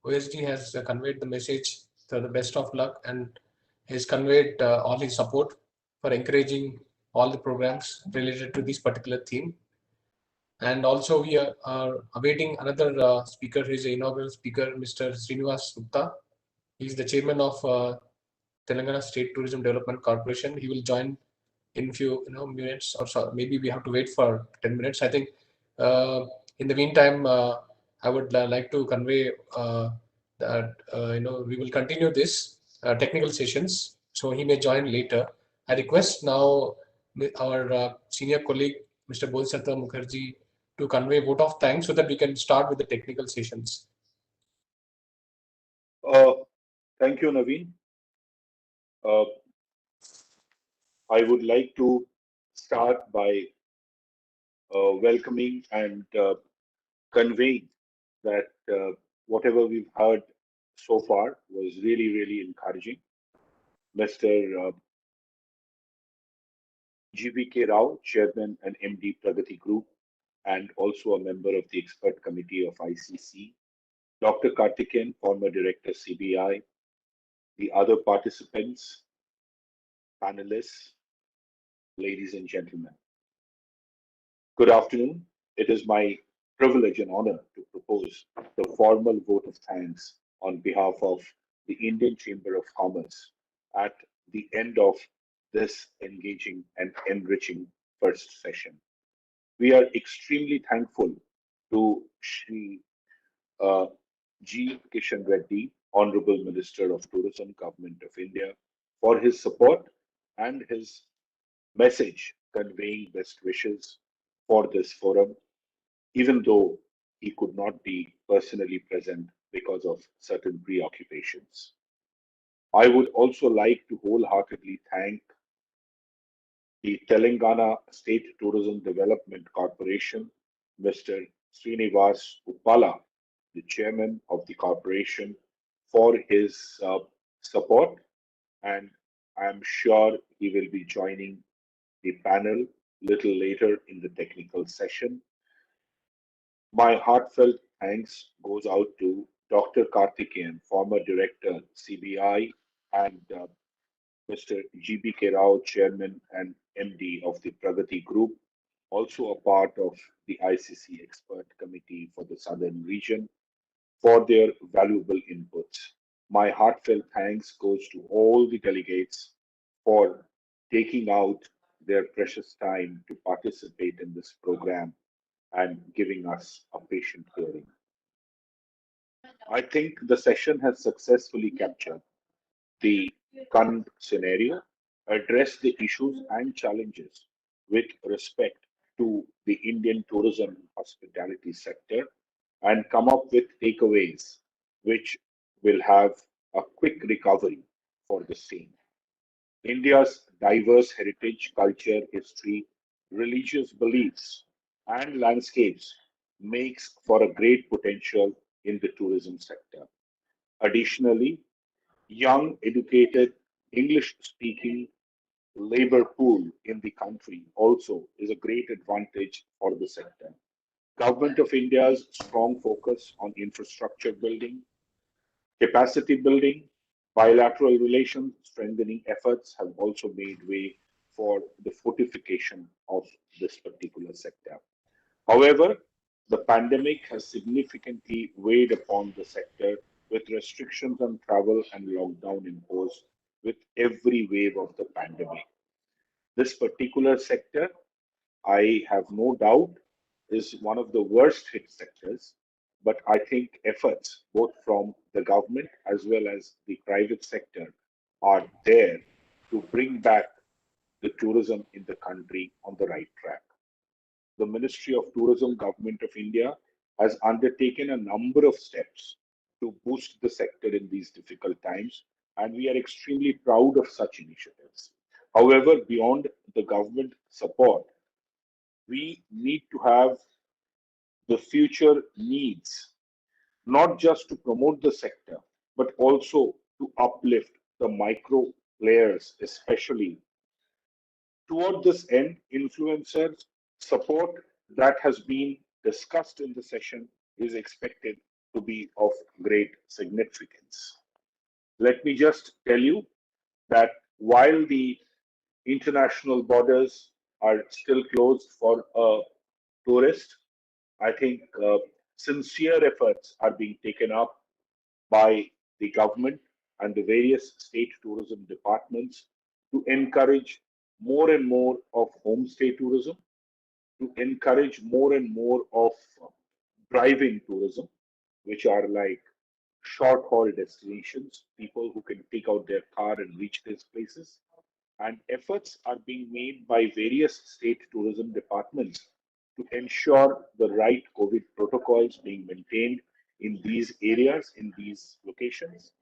OSD has conveyed the message to the best of luck, and has conveyed all his support for encouraging all the programs related to this particular theme. And also we are awaiting another speaker. He's the inaugural speaker, Mr. Srinivas Gupta. He's the chairman of Telangana State Tourism Development Corporation. He will join in few minutes or so. Maybe we have to wait for 10 minutes. I think in the meantime, I would like to convey that we will continue this technical sessions. So he may join later. I request now our senior colleague, Mr. Bodhisattva Mukherjee, to convey vote of thanks so that we can start with the technical sessions. Thank you, Naveen. I would like to start by welcoming and conveying that whatever we've heard so far was really, really encouraging. Mr. GVK Rao, Chairman and MD Pragati Group, and also a member of the expert committee of ICC, Dr. Karthikeyan, former director CBI, the other participants, panelists, ladies and gentlemen. Good afternoon. It is my privilege and honor to propose the formal vote of thanks on behalf of the Indian Chamber of Commerce at the end of this engaging and enriching first session. We are extremely thankful to Shri uh, G. Kishan Reddy, Honorable Minister of Tourism, Government of India, for his support and his message conveying best wishes for this forum, even though he could not be personally present because of certain preoccupations. I would also like to wholeheartedly thank the Telangana State Tourism Development Corporation, Mr. Srinivas Uppala, the chairman of the corporation, for his support, and I'm sure he will be joining the panel little later in the technical session. My heartfelt thanks goes out to Dr. Karthikeyan, former director CBI, and Mr. GBK Rao, Chairman and MD of the Pragati Group, also a part of the ICC Expert Committee for the Southern Region, for their valuable inputs. My heartfelt thanks goes to all the delegates for taking out their precious time to participate in this program and giving us a patient hearing. I think the session has successfully captured the current scenario, address the issues and challenges with respect to the Indian tourism and hospitality sector, and come up with takeaways which will have a quick recovery for the same. India's diverse heritage, culture, history, religious beliefs, and landscapes makes for a great potential in the tourism sector. Additionally, young, educated, English-speaking labor pool in the country also is a great advantage for the sector. Government of India's strong focus on infrastructure building, capacity building, bilateral relations strengthening efforts have also made way for the fortification of this particular sector. However, the pandemic has significantly weighed upon the sector with restrictions on travel and lockdown imposed with every wave of the pandemic. This particular sector, I have no doubt, is one of the worst hit sectors, but I think efforts both from the government as well as the private sector are there to bring back the tourism in the country on the right track. The Ministry of Tourism, Government of India, has undertaken a number of steps to boost the sector in these difficult times, and we are extremely proud of such initiatives. However, beyond the government support, we need to have the future needs, not just to promote the sector, but also to uplift the micro players, especially. Toward this end, influencers support that has been discussed in the session is expected to be of great significance. Let me just tell you that while the international borders are still closed for a tourist, I think sincere efforts are being taken up by the government and the various state tourism departments to encourage more and more of homestay tourism, to encourage more and more of drive-in tourism, which are like short haul destinations, people who can take out their car and reach these places. And efforts are being made by various state tourism departments to ensure the right COVID protocols being maintained in these areas, in these locations.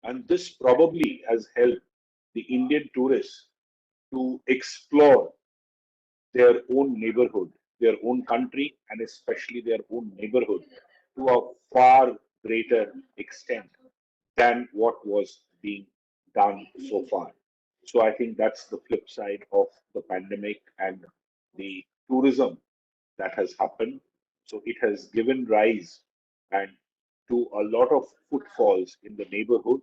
And this probably has helped the Indian tourists to explore their own neighborhood, their own country, and especially their own neighborhood to a far greater extent than what was being done so far. So I think that's the flip side of the pandemic and the tourism that has happened. So it has given rise and to a lot of footfalls in the neighborhood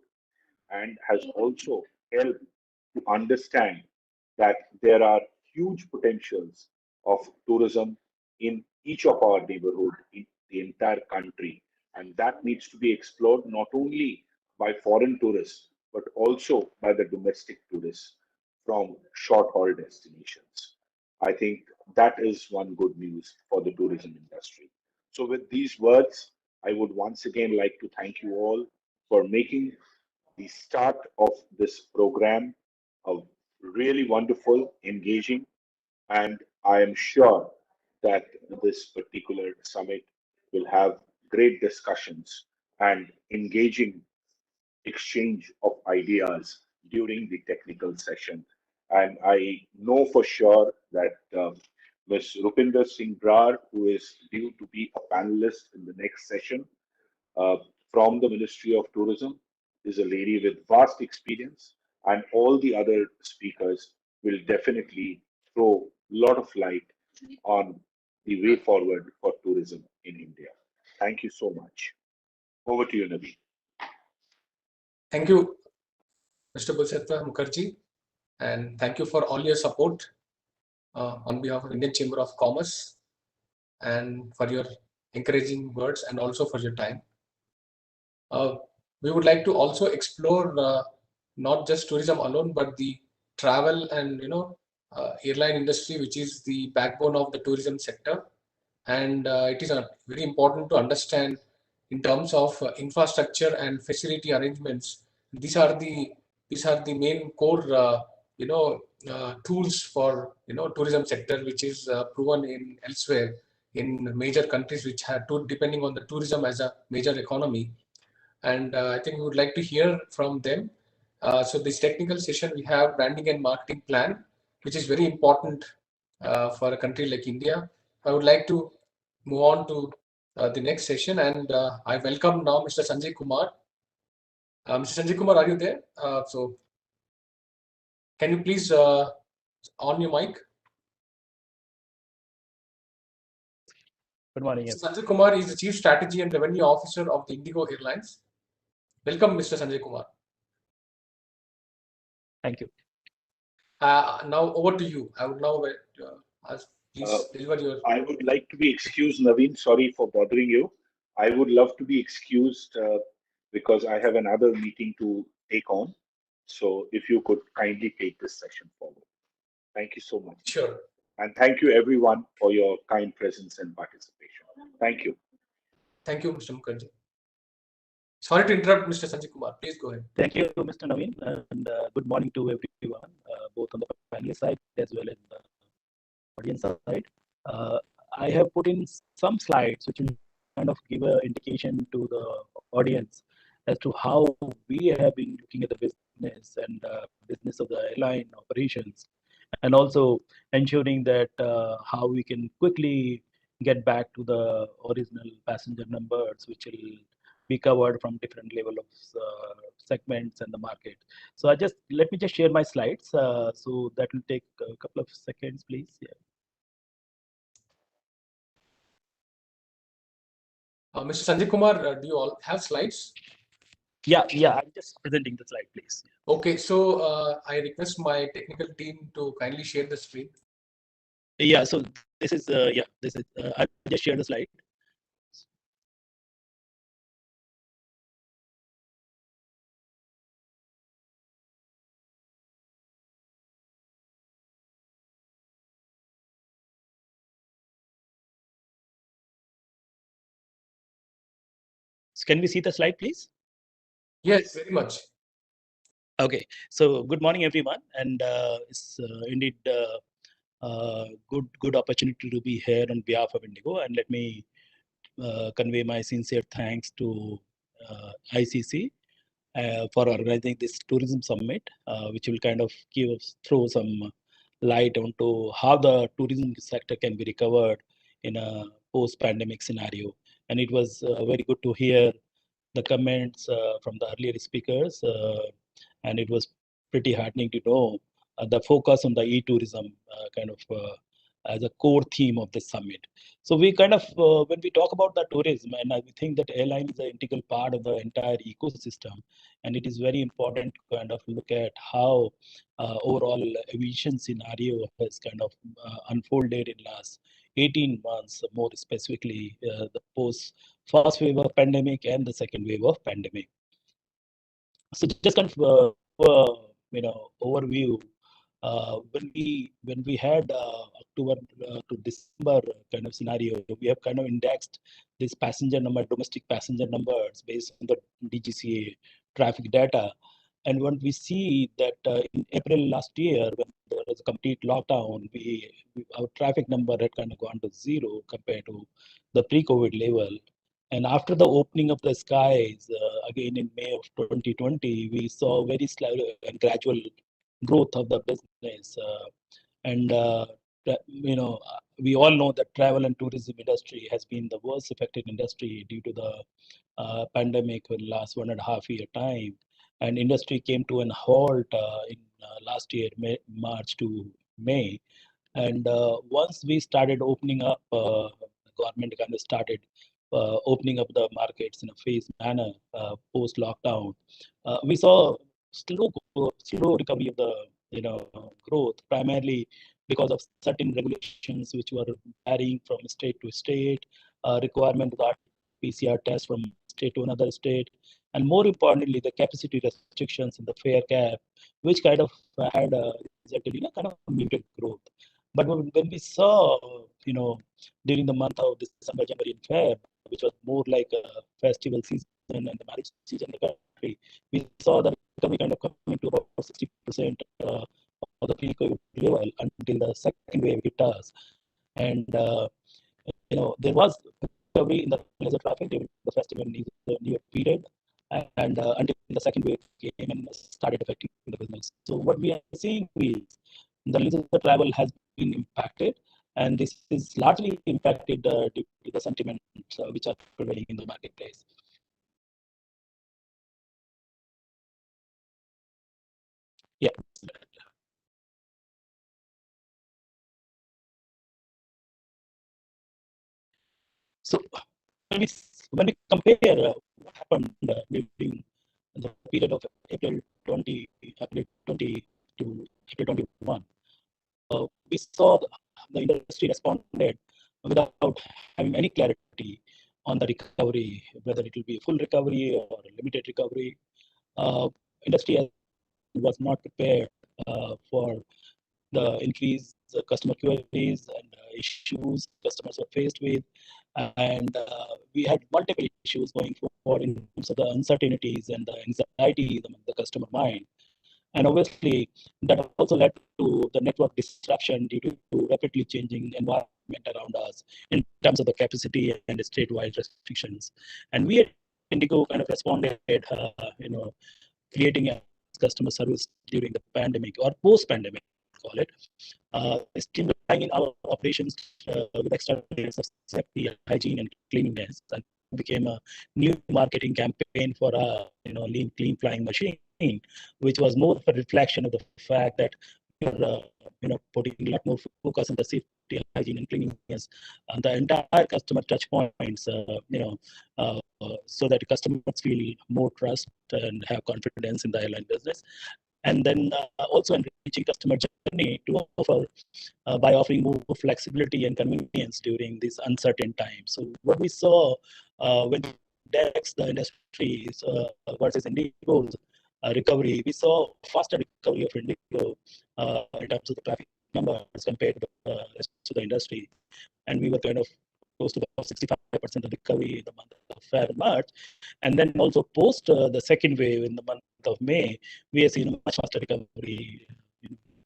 and has also helped to understand that there are huge potentials of tourism in each of our neighborhood in the entire country, and that needs to be explored not only by foreign tourists but also by the domestic tourists from short haul destinations. I think that is one good news for the tourism industry. So with these words, I would once again like to thank you all for making the start of this program really wonderful, engaging, and I am sure that this particular summit will have great discussions and engaging exchange of ideas during the technical session. And I know for sure that Ms. Rupinder Singh Brar, who is due to be a panelist in the next session, uh, from the Ministry of Tourism, is a lady with vast experience, and all the other speakers will definitely throw a lot of light on the way forward for tourism in India. Thank you so much. Over to you, Nabi. Thank you, Mr. Bulsetta Mukherjee, and thank you for all your support on behalf of Indian Chamber of Commerce and for your encouraging words and also for your time. We would like to also explore not just tourism alone, but the travel and airline industry, which is the backbone of the tourism sector. And it is very important to understand in terms of infrastructure and facility arrangements. These are the main core tools for tourism sector, which is proven in elsewhere in major countries which have depending on the tourism as a major economy. And I think we would like to hear from them. So this technical session, we have branding and marketing plan, which is very important for a country like India. I would like to move on to the next session, and I welcome now Mr. Sanjay Kumar. Mr. Sanjay Kumar, are you there? So can you please on your mic? Good morning. Mr. Sanjay Kumar is the Chief Strategy and Revenue Officer of the Indigo Airlines. Welcome, Mr. Sanjay Kumar. Thank you. Now over to you. I would now ask, please deliver your. I would like to be excused, Naveen. Sorry for bothering you. I would love to be excused because I have another meeting to take on. So if you could kindly take this session forward. Thank you so much. Sure. And thank you everyone for your kind presence and participation. Thank you. Thank you, Mr. Mukherjee. Sorry to interrupt, Mr. Sanjay Kumar. Please go ahead. Thank you, Mr. Naveen, and good morning to everyone, both on the panel side as well as the audience side. I have put in some slides which will kind of give an indication to the audience as to how we have been looking at the business and business of the airline operations, and also ensuring that how we can quickly get back to the original passenger numbers, which will be covered from different level of segments and the market. So let me just share my slides. So that will take a couple of seconds, please. Yeah. Mr. Sanjay Kumar, do you all have slides? Yeah, I'm just presenting the slide, please. Okay, so I request my technical team to kindly share the screen. Yeah, so this is I just shared the slide. So can we see the slide, please? Yes, very much. Okay, so good morning, everyone, and it's indeed good opportunity to be here on behalf of Indigo, and let me convey my sincere thanks to ICC for organizing this tourism summit, which will kind of throw some light onto how the tourism sector can be recovered in a post-pandemic scenario. And it was very good to hear the comments from the earlier speakers and it was pretty heartening to know the focus on the e-tourism as a core theme of this summit. So we when we talk about the tourism, and I think that airline is an integral part of the entire ecosystem, and it is very important to look at how overall aviation scenario has unfolded in last 18 months, more specifically the first wave of pandemic and the second wave of pandemic. So just overview. When we had October to December scenario, we have indexed this domestic passenger numbers based on the DGCA traffic data. And when we see that in April last year, when there was a complete lockdown, our traffic number had gone to zero compared to the pre-COVID level. And after the opening of the skies, again in May of 2020, we saw very slow and gradual growth of the business. We all know that travel and tourism industry has been the worst affected industry due to the pandemic in the last 1.5 year time. And industry came to an halt in last year, March to May. And once we started opening up, the government started opening up the markets in a phased manner post lockdown. We saw slow recovery of the growth, primarily because of certain regulations which were varying from state to state, requirement of the PCR test from state to another state, and more importantly, the capacity restrictions in the fare cap, which had resulted in a muted growth. But when we saw, during the month of December, January, and Feb, which was more like a festival season and the marriage season in the country, we saw that recovery coming to about 60% of the pre-COVID level until the second wave hit us. And there was recovery in the leisure traffic during the festival New Year period, and until the second wave came and started affecting the business. So what we are seeing is the leisure travel has been impacted, and this is largely impacted due to the sentiments which are prevailing in the marketplace. Yeah. So when we compare what happened during the period of April 20 to April 21, we saw the industry responded without having any clarity on the recovery, whether it will be full recovery or limited recovery. Industry was not prepared for the increased customer queries and issues customers were faced with. And we had multiple issues going forward in terms of the uncertainties and the anxieties among the customer mind. And obviously, that also led to the network disruption due to rapidly changing environment around us in terms of the capacity and statewide restrictions. And we at Indigo responded, creating a customer service during the pandemic or post-pandemic, call it, streamlining our operations with extra layers of safety, hygiene, and cleanliness, and became a new marketing campaign for a lean, clean flying machine, which was more of a reflection of the fact that we are putting a lot more focus on the safety, hygiene, and cleanliness on the entire customer touch points, so that customers feel more trust and have confidence in the airline business. And then also enriching customer journey to offer by offering more flexibility and convenience during these uncertain times. So what we saw when DEX, the industry versus Indigo's recovery, we saw faster recovery of Indigo in terms of the traffic numbers compared to the rest of the industry. And we were close to about 65% of recovery in the month of February and March. And then also post the second wave in the month of May, we have seen a much faster recovery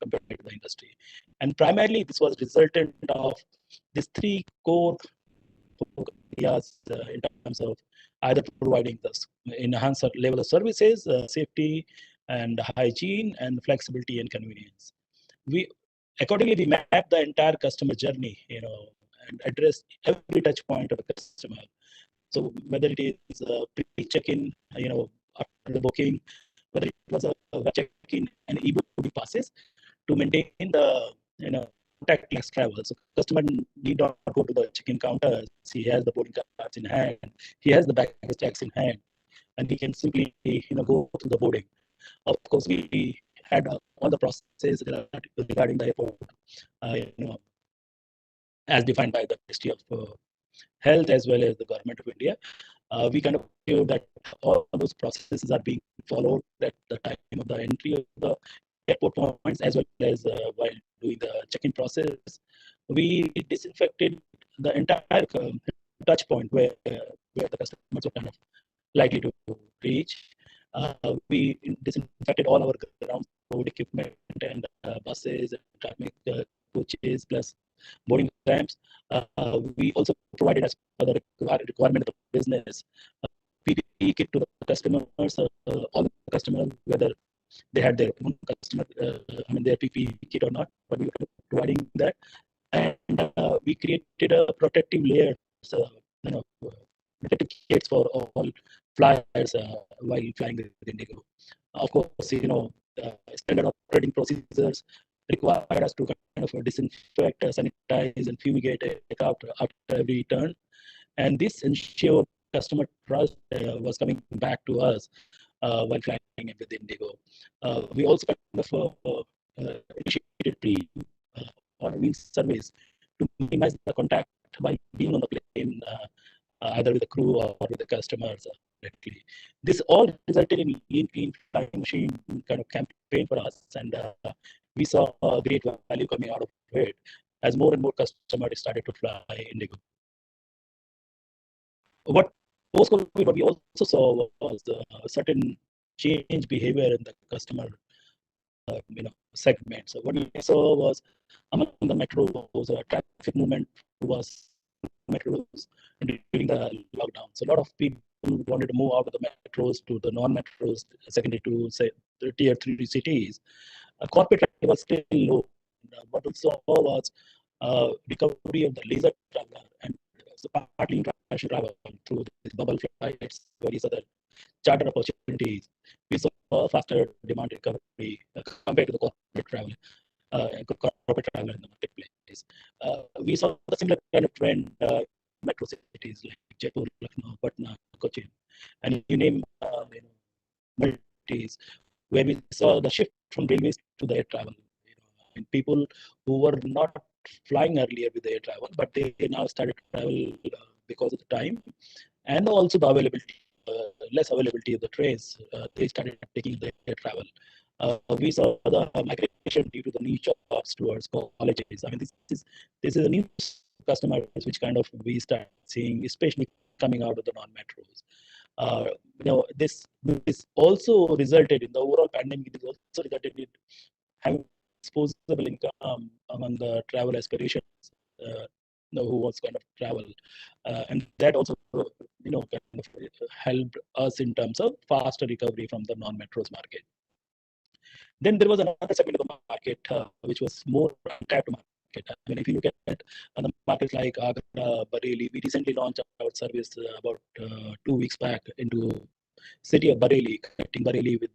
compared to the industry. And primarily, this was resultant of these three core areas in terms of either providing the enhanced level of services, safety and hygiene, and flexibility and convenience. Accordingly, we map the entire customer journey, and address every touch point of the customer. So whether it is pre-check-in, after the booking, whether it was a web check-in and e-boarding passes to maintain the contactless travel. So customer need not go to the check-in counters. He has the boarding cards in hand. He has the baggage checks in hand, and he can simply go through the boarding. Of course, we had all the processes regarding the airport, as defined by the Ministry of Health as well as the Government of India. We kind of feel that all those processes are being followed at the time of the entry of the airport points as well as while doing the check-in process. We disinfected the entire touch point where the customers were kind of likely to reach. We disinfected all our ground support equipment and buses and traffic coaches plus boarding ramps. We also provided as per the requirement of the business PPE kit to the customers, all the customers, whether they had their own their PPE kit or not, but we were providing that. And we created a protective layer, protective kits for all flyers while flying with Indigo. Of course, standard operating procedures required us to kind of disinfect, sanitize, and fumigate aircraft after every turn. And this ensured customer trust was coming back to us while flying with Indigo. We also kind of initiated pre-ordering surveys to minimize the contact while being on the plane, either with the crew or with the customers directly. This all resulted in clean flying machine kind of campaign for us, and we saw great value coming out of it as more and more customers started to fly Indigo. What post-COVID, what we also saw was a certain change behavior in the customer segment. So what we saw was among the metros, traffic movement was metros during the lockdown. So a lot of people wanted to move out of the metros to the non-metros, secondary to say the tier 3 cities. Corporate travel was still low. What we saw was recovery of the leisure traveler and partly international travel through the bubble flights, various other charter opportunities. We saw faster demand recovery compared to the corporate travel in the marketplace. We saw the similar kind of trend metro cities like Jaipur, Lucknow, Patna, Cochin, and you name multis, where we saw the shift from railways to the air travel. People who were not flying earlier with the air travel, but they now started to travel because of the time and also the availability, less availability of the trains. They started taking the air travel. We saw the migration due to the niche jobs towards colleges. I mean, this is a new customer which kind of we start seeing, especially coming out of the non-metros. This also resulted in the overall pandemic. It also resulted in having disposable income among the travel aspirations who was kind of travel, and that also kind of helped us in terms of faster recovery from the non-metros market. Then there was another segment of the market which was more untapped market. I mean, if you look at the markets like Agra, Bareilly, we recently launched our service about 2 weeks back into city of Bareilly, connecting Bareilly with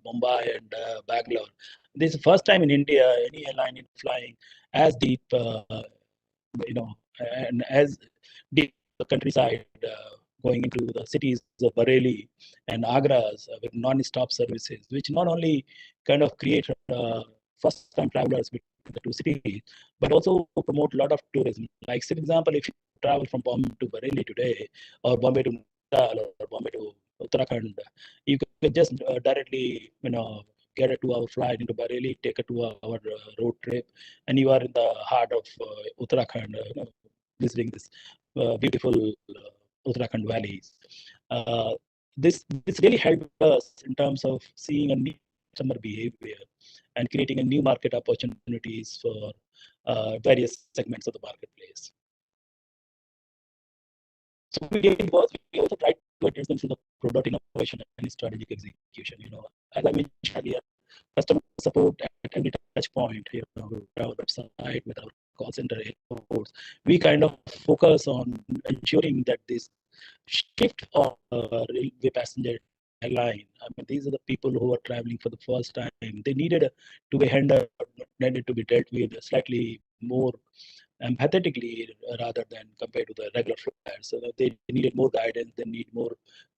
Mumbai and Bangalore. This is the first time in India any airline is flying as deep, and as deep the countryside, going into the cities of Bareilly and Agra with non-stop services, which not only kind of create first-time travelers between the two cities, but also promote a lot of tourism. Like, for example, if you travel from Bombay to Bareilly today, or Bombay to Natal, or Bombay to Uttarakhand, you can just directly, get a 2-hour flight into Bareilly, take a 2-hour road trip, and you are in the heart of Uttarakhand, visiting this beautiful Uttarakhand valleys. This really helped us in terms of seeing a new customer behavior and creating a new market opportunities for various segments of the marketplace. So we also tried to address them through the product innovation and strategic execution. As I mentioned earlier, customer support at every touch point, with our website, with our call center, airports. We kind of focus on ensuring that this shift of railway passenger airline. I mean, these are the people who are traveling for the first time. They needed to be handled, needed to be dealt with slightly more empathetically rather than compared to the regular flyers. So they needed more guidance, they need more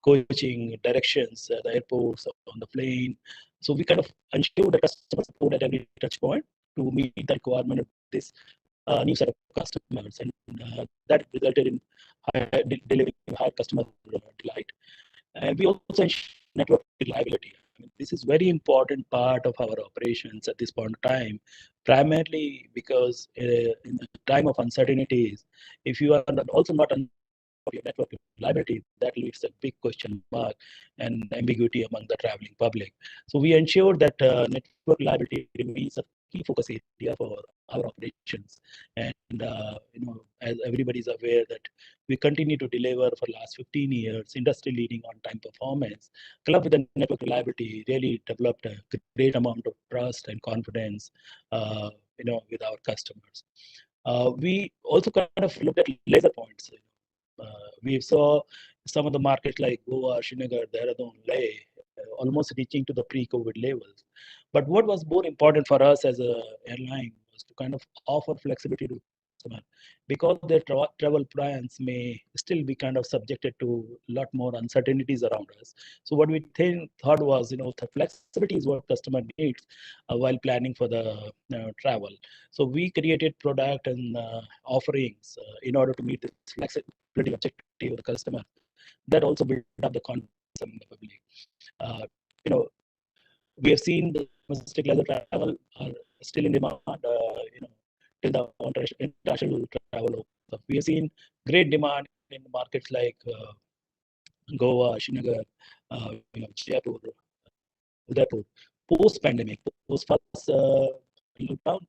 coaching, directions at the airports, on the plane. So we kind of ensure the customer support at every touch point to meet the requirement of this new set of customers. And that resulted in delivering high customer delight. And we also ensure network reliability. I mean, this is very important part of our operations at this point in time, primarily because in the time of uncertainties, if you are also not on your network reliability, that leaves a big question mark and ambiguity among the traveling public. So we ensure that network reliability remains a key focus area for our operations. And as everybody is aware that we continue to deliver for last 15 years, industry leading on time performance, clubbed with the network reliability, really developed a great amount of trust and confidence, with our customers. We also kind of looked at laser points. We saw some of the markets like Goa, Srinagar, Dehradun, Leh, almost reaching to the pre-COVID levels. But what was more important for us as an airline was to kind of offer flexibility to customer, because their travel plans may still be kind of subjected to a lot more uncertainties around us. So what we thought was, the flexibility is what customer needs while planning for the travel. So we created product and offerings in order to meet this flexibility objective of the customer. That also built up the confidence in the public. You know, we have seen the domestic leisure travel are still in demand. Till the international travel. We have seen great demand in markets like Goa, Srinagar, Jaipur, Udaipur. Post-pandemic, post lockdown,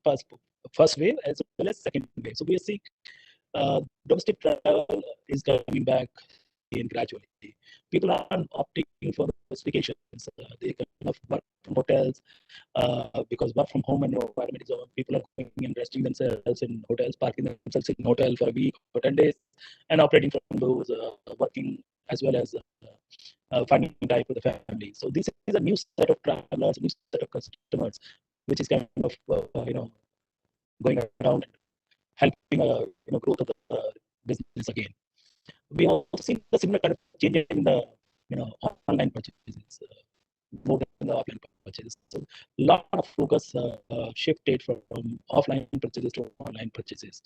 first wave as well as second wave. So we are seeing domestic travel is coming back in gradually. People are opting for vacations. They kind of work from hotels because work from home and environment is over. People are going and resting themselves in hotels, parking themselves in hotel for a week or 10 days, and operating from those, working as well as finding time for the family. So this is a new set of travelers, a new set of customers, which is kind of going around and helping growth of the business again. We also seen the similar kind of change in the online purchases, more than the offline purchases. So a lot of focus shifted from offline purchases to online purchases.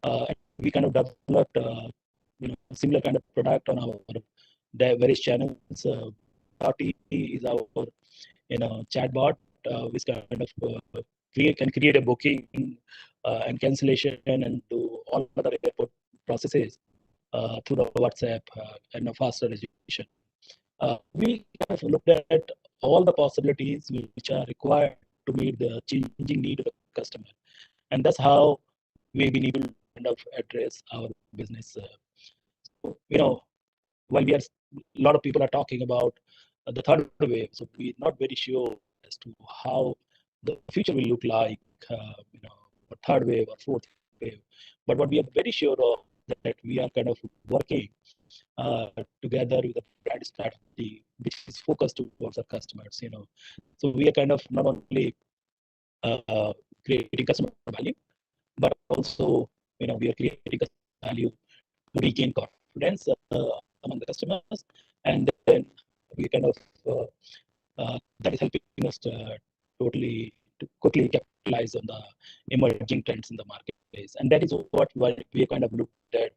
And we kind of developed similar kind of product on our various channels. RT is our chatbot, which kind of can create a booking and cancellation and do all other airport processes through the WhatsApp and a faster registration. We have looked at all the possibilities which are required to meet the changing need of the customer, and that's how we've been able to kind of address our business. While a lot of people are talking about the third wave, so we're not very sure as to how the future will look like, a third wave or fourth wave. But what we are very sure of that we are kind of working together with a brand strategy which is focused towards our customers. So we are kind of not only creating customer value, but also we are creating customer value to regain confidence among the customers, and then we kind of that is helping us to quickly capitalize on the emerging trends in the marketplace. And that is what we kind of looked at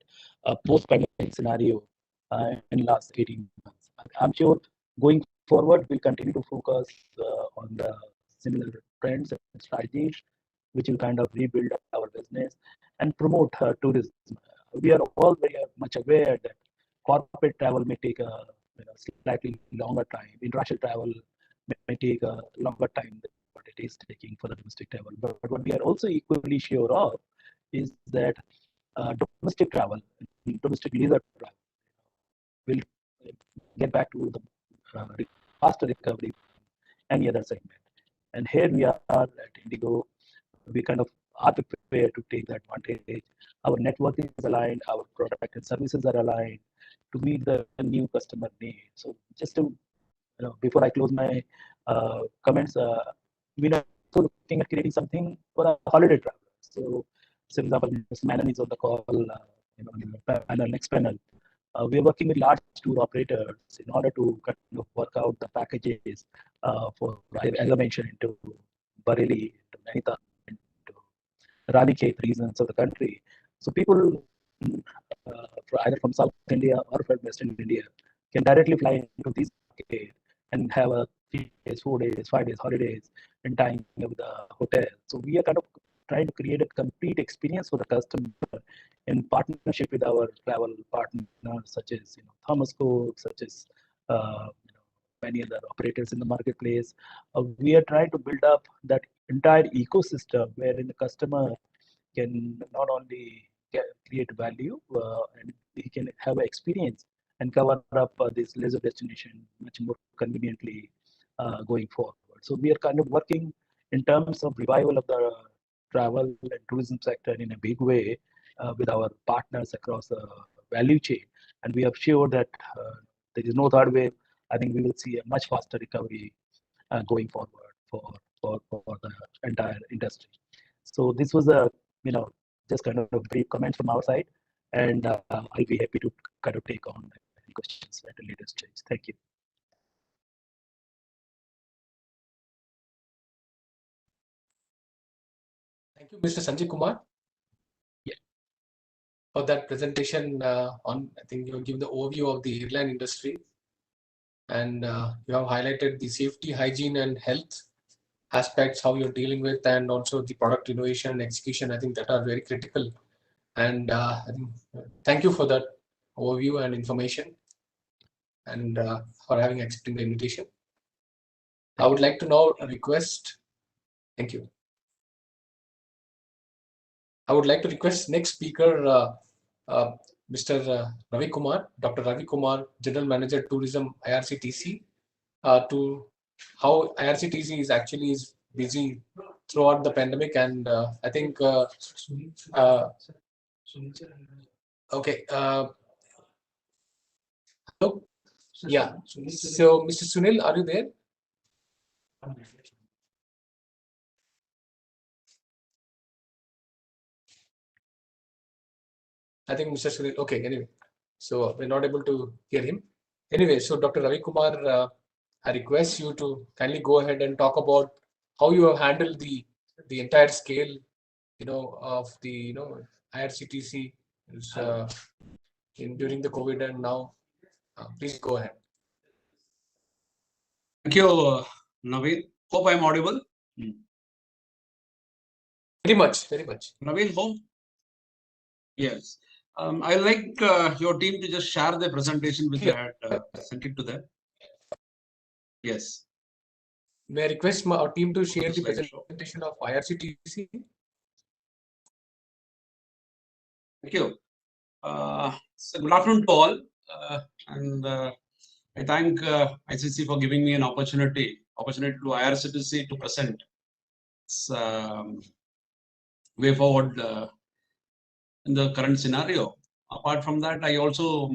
a post-pandemic scenario in the last 18 months. I'm sure going forward, we'll continue to focus on the similar trends and strategies, which will kind of rebuild our business and promote tourism. We are all very much aware that corporate travel may take a slightly longer time. International travel may take a longer time than what it is taking for the domestic travel. But what we are also equally sure of is that domestic travel, domestic leisure travel, will get back to the faster recovery than any other segment. And here we are at Indigo. We kind of are prepared to take the advantage. Our network is aligned, our product and services are aligned to meet the new customer needs. So just to before I close my comments, we're also looking at creating something for a holiday traveler. So, for example, Mr. Manan is on the call, in the panel, next panel. We are working with large tour operators in order to kind of work out the packages for, as I mentioned, into Bareilly, into Nainital, into Ranikhet regions of the country. So people either from South India or from Western India can directly fly into these markets and have a 3 days, 4 days, 5 days holidays and tying with the hotel. So we are kind of trying to create a complete experience for the customer in partnership with our travel partners, such as Thomas Cook, such as many other operators in the marketplace. We are trying to build up that entire ecosystem wherein the customer can not only create value and he can have an experience and cover up this leisure destination much more conveniently going forward. So we are kind of working in terms of revival of the travel and tourism sector in a big way with our partners across the value chain. And we are sure that there is no third wave. I think we will see a much faster recovery going forward for the entire industry. So this was a just kind of a brief comment from our side, and I'll be happy to kind of take on any questions at a later stage. Thank you. Thank you, Mr. Sanjay Kumar. Yeah. For that presentation on, I think you give the overview of the airline industry, and you have highlighted the safety, hygiene, and health aspects, how you're dealing with, and also the product innovation and execution. I think that are very critical. And I think, thank you for that overview and information, and for having accepted the invitation. I would like to now request. Thank you. I would like to request next speaker, Mr. Ravi Kumar, Dr. Ravi Kumar, General Manager Tourism, IRCTC, to how IRCTC is actually busy throughout the pandemic, and I think okay. Hello. Yeah. So, Mr. Sunil, are you there? I think Mr. Sunil. Okay. Anyway, so we're not able to hear him. Anyway, so Dr. Ravi Kumar, I request you to kindly go ahead and talk about how you have handled the entire scale, of the IRCTC during the COVID, and now please go ahead. Thank you, Naveen. Hope I'm audible. Very much, very much. Naveen, home? Yes. I'd like your team to just share the presentation which I had sent it to them. Yes. May I request our team to share the presentation of IRCTC? Thank you. So good afternoon to all, and I thank ICC for giving me an opportunity to IRCTC to present its way forward in the current scenario. Apart from that, I also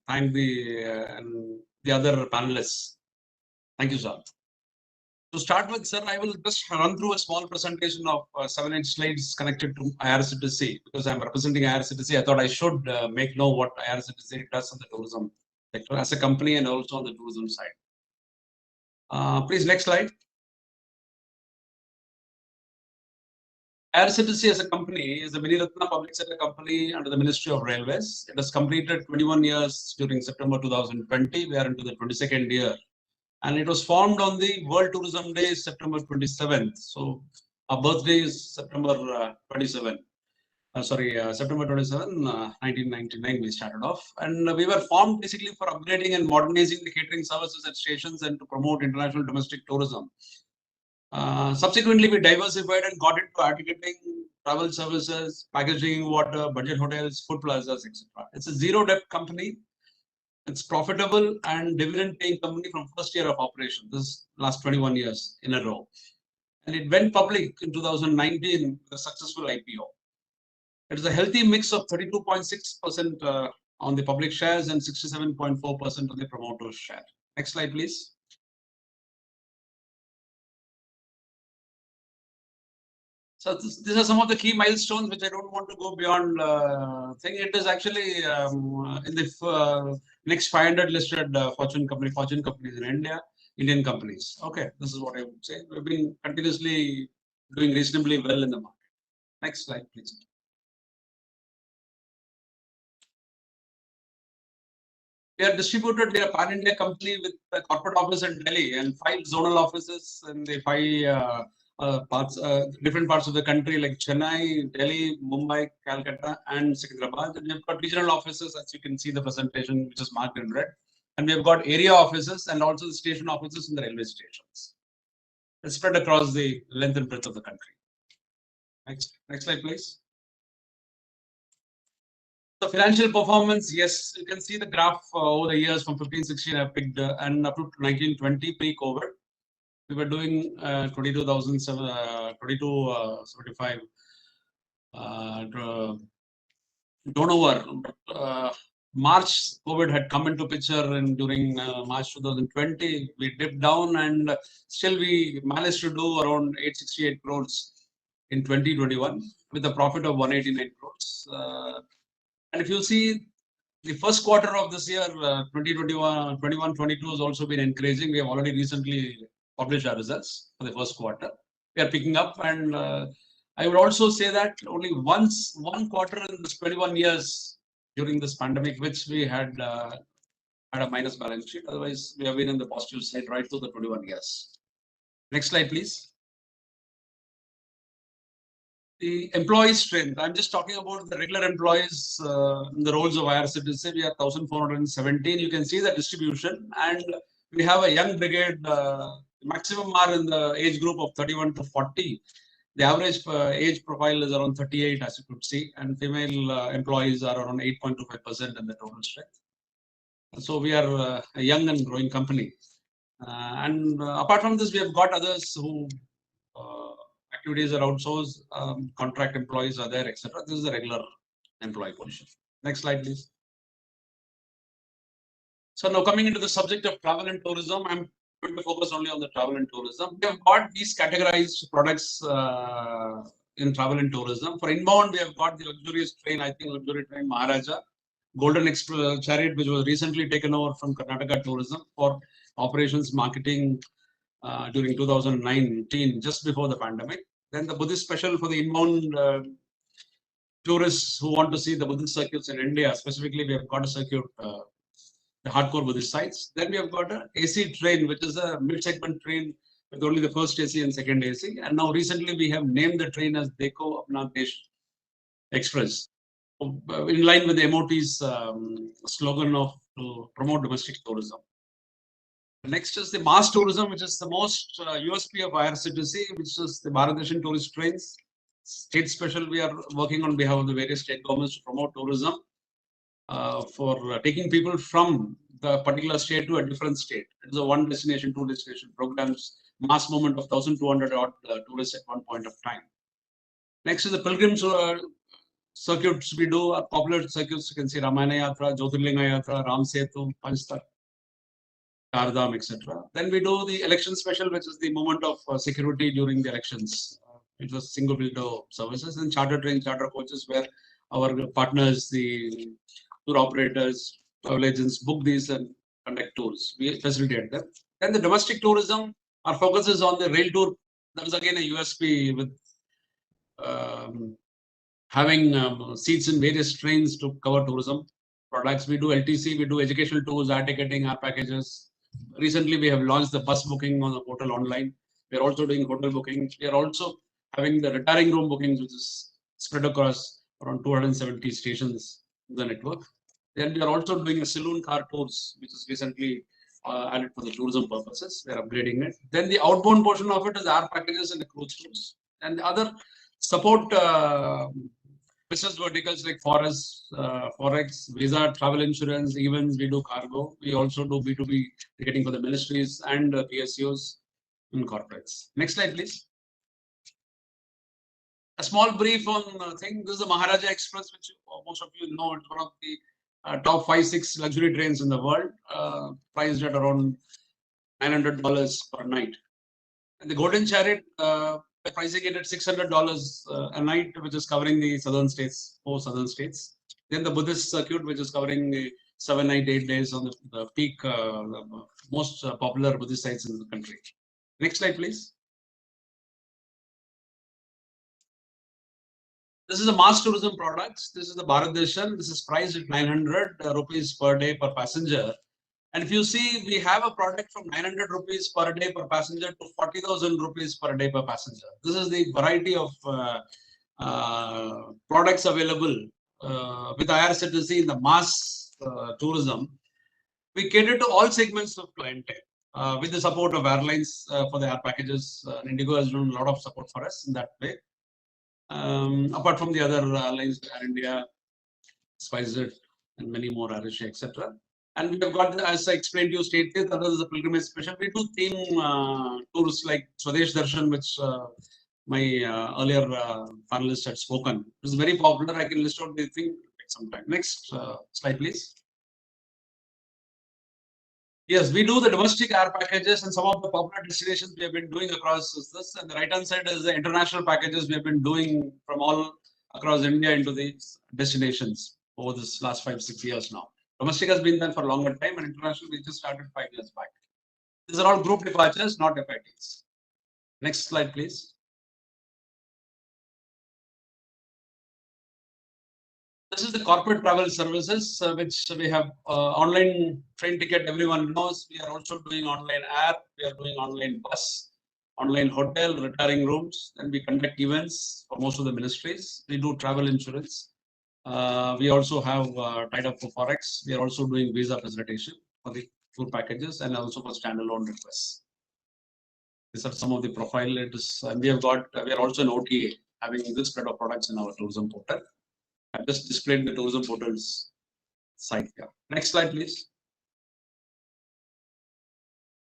thank the other panelists. Thank you, sir. To start with, sir, I will just run through a small presentation of 7-8 slides connected to IRCTC, because I'm representing IRCTC. I thought I should make know what IRCTC does on the tourism sector as a company and also on the tourism side. Please, next slide. IRCTC as a company is a Mini Ratna public sector company under the Ministry of Railways. It has completed 21 years during September 2020. We are into the 22nd year. And it was formed on the World Tourism Day, September 27th. So our birthday is September 27. September 27, 1999, we started off. And we were formed basically for upgrading and modernizing the catering services at stations and to promote international domestic tourism. Subsequently, we diversified and got into aggregating travel services, packaging, water, budget hotels, food plazas, etc. It's a zero-debt company. It's profitable and dividend-paying company from first year of operation. This last 21 years in a row. And it went public in 2019 with a successful IPO. It is a healthy mix of 32.6% on the public shares and 67.4% on the promoter's share. Next slide, please. So these are some of the key milestones which I don't want to go beyond thing. It is actually in the next 500 listed fortune companies in India, Indian companies. Okay, this is what I would say. We've been continuously doing reasonably well in the market. Next slide, please. We are distributed. We are a pan-India company with a corporate office in Delhi and 5 zonal offices in the 5 different parts of the country like Chennai, Delhi, Mumbai, Calcutta, and Secunderabad. And we've got regional offices, as you can see the presentation, which is marked in red. And we've got area offices and also the station offices in the railway stations. It's spread across the length and breadth of the country. Next slide, please. The financial performance, yes, you can see the graph over the years from 15-16 have picked and up to 19-20 pre-COVID. We were doing 22,75 turnover. March, COVID had come into picture, and during March 2020, we dipped down, and still we managed to do around 868 crores in 2021 with a profit of 189 crores. And if you see the first quarter of this year, 2021-22 has also been encouraging. We have already recently published our results for the first quarter. We are picking up, and I would also say that only one quarter in this 21 years during this pandemic, which we had a minus balance sheet. Otherwise, we have been in the positive side right through the 21 years. Next slide, please. The employee strength. I'm just talking about the regular employees in the roles of IRCTC. We are 1,417. You can see the distribution, and we have a young brigade. Maximum are in the age group of 31 to 40. The average age profile is around 38, as you could see, and female employees are around 8.25% in the total strength. So we are a young and growing company. And apart from this, we have got others who activities are outsourced, contract employees are there, etc. This is a regular employee position. Next slide, please. So now coming into the subject of travel and tourism, I'm going to focus only on the travel and tourism. We have got these categorized products in travel and tourism. For inbound, we have got the luxurious train, I think luxury train Maharaja, Golden Express chariot, which was recently taken over from Karnataka Tourism for operations marketing during 2019, just before the pandemic. Then the Buddhist special for the inbound tourists who want to see the Buddhist circuits in India. Specifically, we have got a circuit, the hardcore Buddhist sites. Then we have got an AC train, which is a mid-segment train with only the first AC and second AC. And now recently we have named the train as Deko Apna Desh Express, in line with the MOT's slogan of to promote domestic tourism. Next is the mass tourism, which is the most USP of IRCTC, which is the Bharatdeshan tourist trains. State special, we are working on behalf of the various state governments to promote tourism for taking people from the particular state to a different state. It is a one destination, two destination programs, mass movement of 1,200 odd tourists at one point of time. Next is the pilgrim circuits we do, popular circuits. You can see Ramayana Yatra, Jyotirlinga Yatra, Ram Setu, Panchtar, Chardham, etc. Then we do the election special, which is the movement of security during the elections. It was single window services, and charter train, charter coaches, where our partners, the tour operators, travel agents book these and conduct tours. We facilitate them. Then the domestic tourism, our focus is on the rail tour. That is again a USP with having seats in various trains to cover tourism products. We do LTC, we do educational tours, air ticketing, air packages. Recently, we have launched the bus booking on the portal online. We are also doing hotel bookings. We are also having the retiring room bookings, which is spread across around 270 stations in the network. Then we are also doing a saloon car tours, which is recently added for the tourism purposes. We are upgrading it. Then the outbound portion of it is air packages and the cruise tours. And the other support business verticals like Forex, Visa, travel insurance, events, we do cargo. We also do B2B ticketing for the ministries and PSUs and corporates. Next slide, please. A small brief on thing. This is the Maharaja Express, which most of you know. It's one of the top 5-6 luxury trains in the world, priced at around $900 per night. And the Golden Chariot, pricing it at $600 a night, which is covering the southern states, 4 southern states. Then the Buddhist circuit, which is covering the 7 night, 8 days on the peak, the most popular Buddhist sites in the country. Next slide, please. This is the mass tourism products. This is the Bharat Darshan. This is priced at 900 rupees per day per passenger. And if you see, we have a product from 900 rupees per day per passenger to 40,000 rupees per day per passenger. This is the variety of products available with IRCTC in the mass tourism. We cater to all segments of clientele with the support of airlines for the air packages. Indigo has done a lot of support for us in that way. Apart from the other airlines, Air India, SpiceJet, and many more, Arisha, etc. And we have got, as I explained to you, state this, others is a pilgrimage special. We do theme tours like Swadesh Darshan, which my earlier panelists had spoken. It's very popular. I can list out the thing sometime. Next slide, please. Yes, we do the domestic air packages and some of the popular destinations we have been doing across this. And the right-hand side is the international packages we have been doing from all across India into these destinations over this last 5-6 years now. Domestic has been done for a longer time, and international we just started 5 years back. These are all group departures, not FITs. Next slide, please. This is the corporate travel services, which we have online train ticket. Everyone knows. We are also doing online app. We are doing online bus, online hotel, retiring rooms, and we conduct events for most of the ministries. We do travel insurance. We also have tied up for Forex. We are also doing visa facilitation for the tour packages and also for standalone requests. These are some of the profile letters. We have got, we are also an OTA, having this spread of products in our tourism portal. I've just displayed the tourism portal's site here. Next slide, please.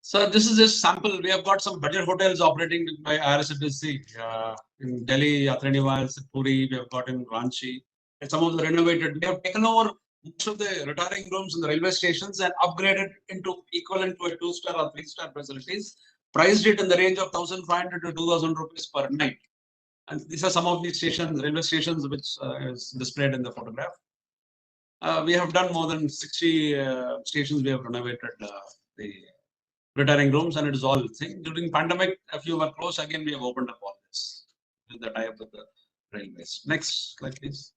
So this is just sample. We have got some budget hotels operating by IRCTC in Delhi, Yatranivas, Puri. We have got in Ranchi. And some of the renovated. We have taken over most of the retiring rooms in the railway stations and upgraded into equivalent to a 2-star or 3-star facilities. Priced it in the range of 1,500 to 2,000 rupees per night. And these are some of these stations, railway stations, which is displayed in the photograph. We have done more than 60 stations. We have renovated the retiring rooms, and it is all thing. During pandemic, a few were closed. Again, we have opened up all this with the tie-up with the railways. Next slide, please.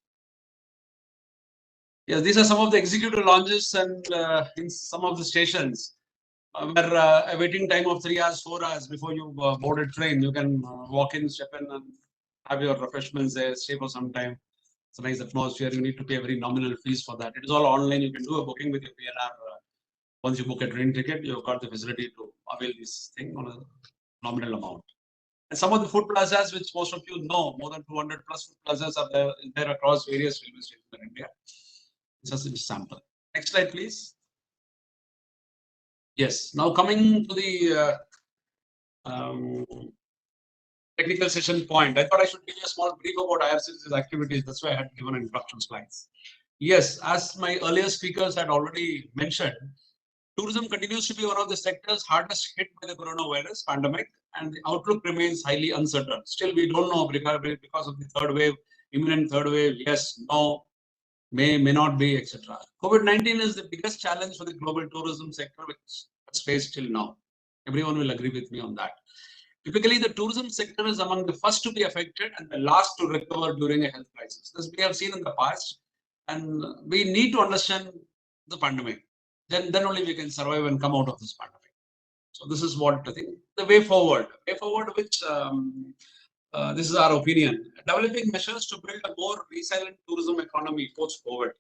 Yes, these are some of the executive lounges and in some of the stations where a waiting time of 3 hours, 4 hours before you board a train, you can walk in, step in, and have your refreshments there, stay for some time. It's a nice atmosphere. You need to pay very nominal fees for that. It is all online. You can do a booking with your PNR. Once you book a train ticket, you've got the facility to avail this thing on a nominal amount. And some of the food plazas, which most of you know, more than 200 plus food plazas are there across various railway stations in India. Just a sample. Next slide, please. Yes. Now coming to the technical session point, I thought I should give you a small brief about IRCTC's activities. That's why I had given introduction slides. Yes, as my earlier speakers had already mentioned, tourism continues to be one of the sectors hardest hit by the coronavirus pandemic, and the outlook remains highly uncertain. Still, we don't know because of the third wave, imminent third wave. Yes, no, may not be, etc. COVID-19 is the biggest challenge for the global tourism sector, which is faced till now. Everyone will agree with me on that. Typically, the tourism sector is among the first to be affected and the last to recover during a health crisis. This we have seen in the past, and we need to understand the pandemic. Then only we can survive and come out of this pandemic. So this is what I think the way forward. Which this is our opinion. Developing measures to build a more resilient tourism economy post-COVID.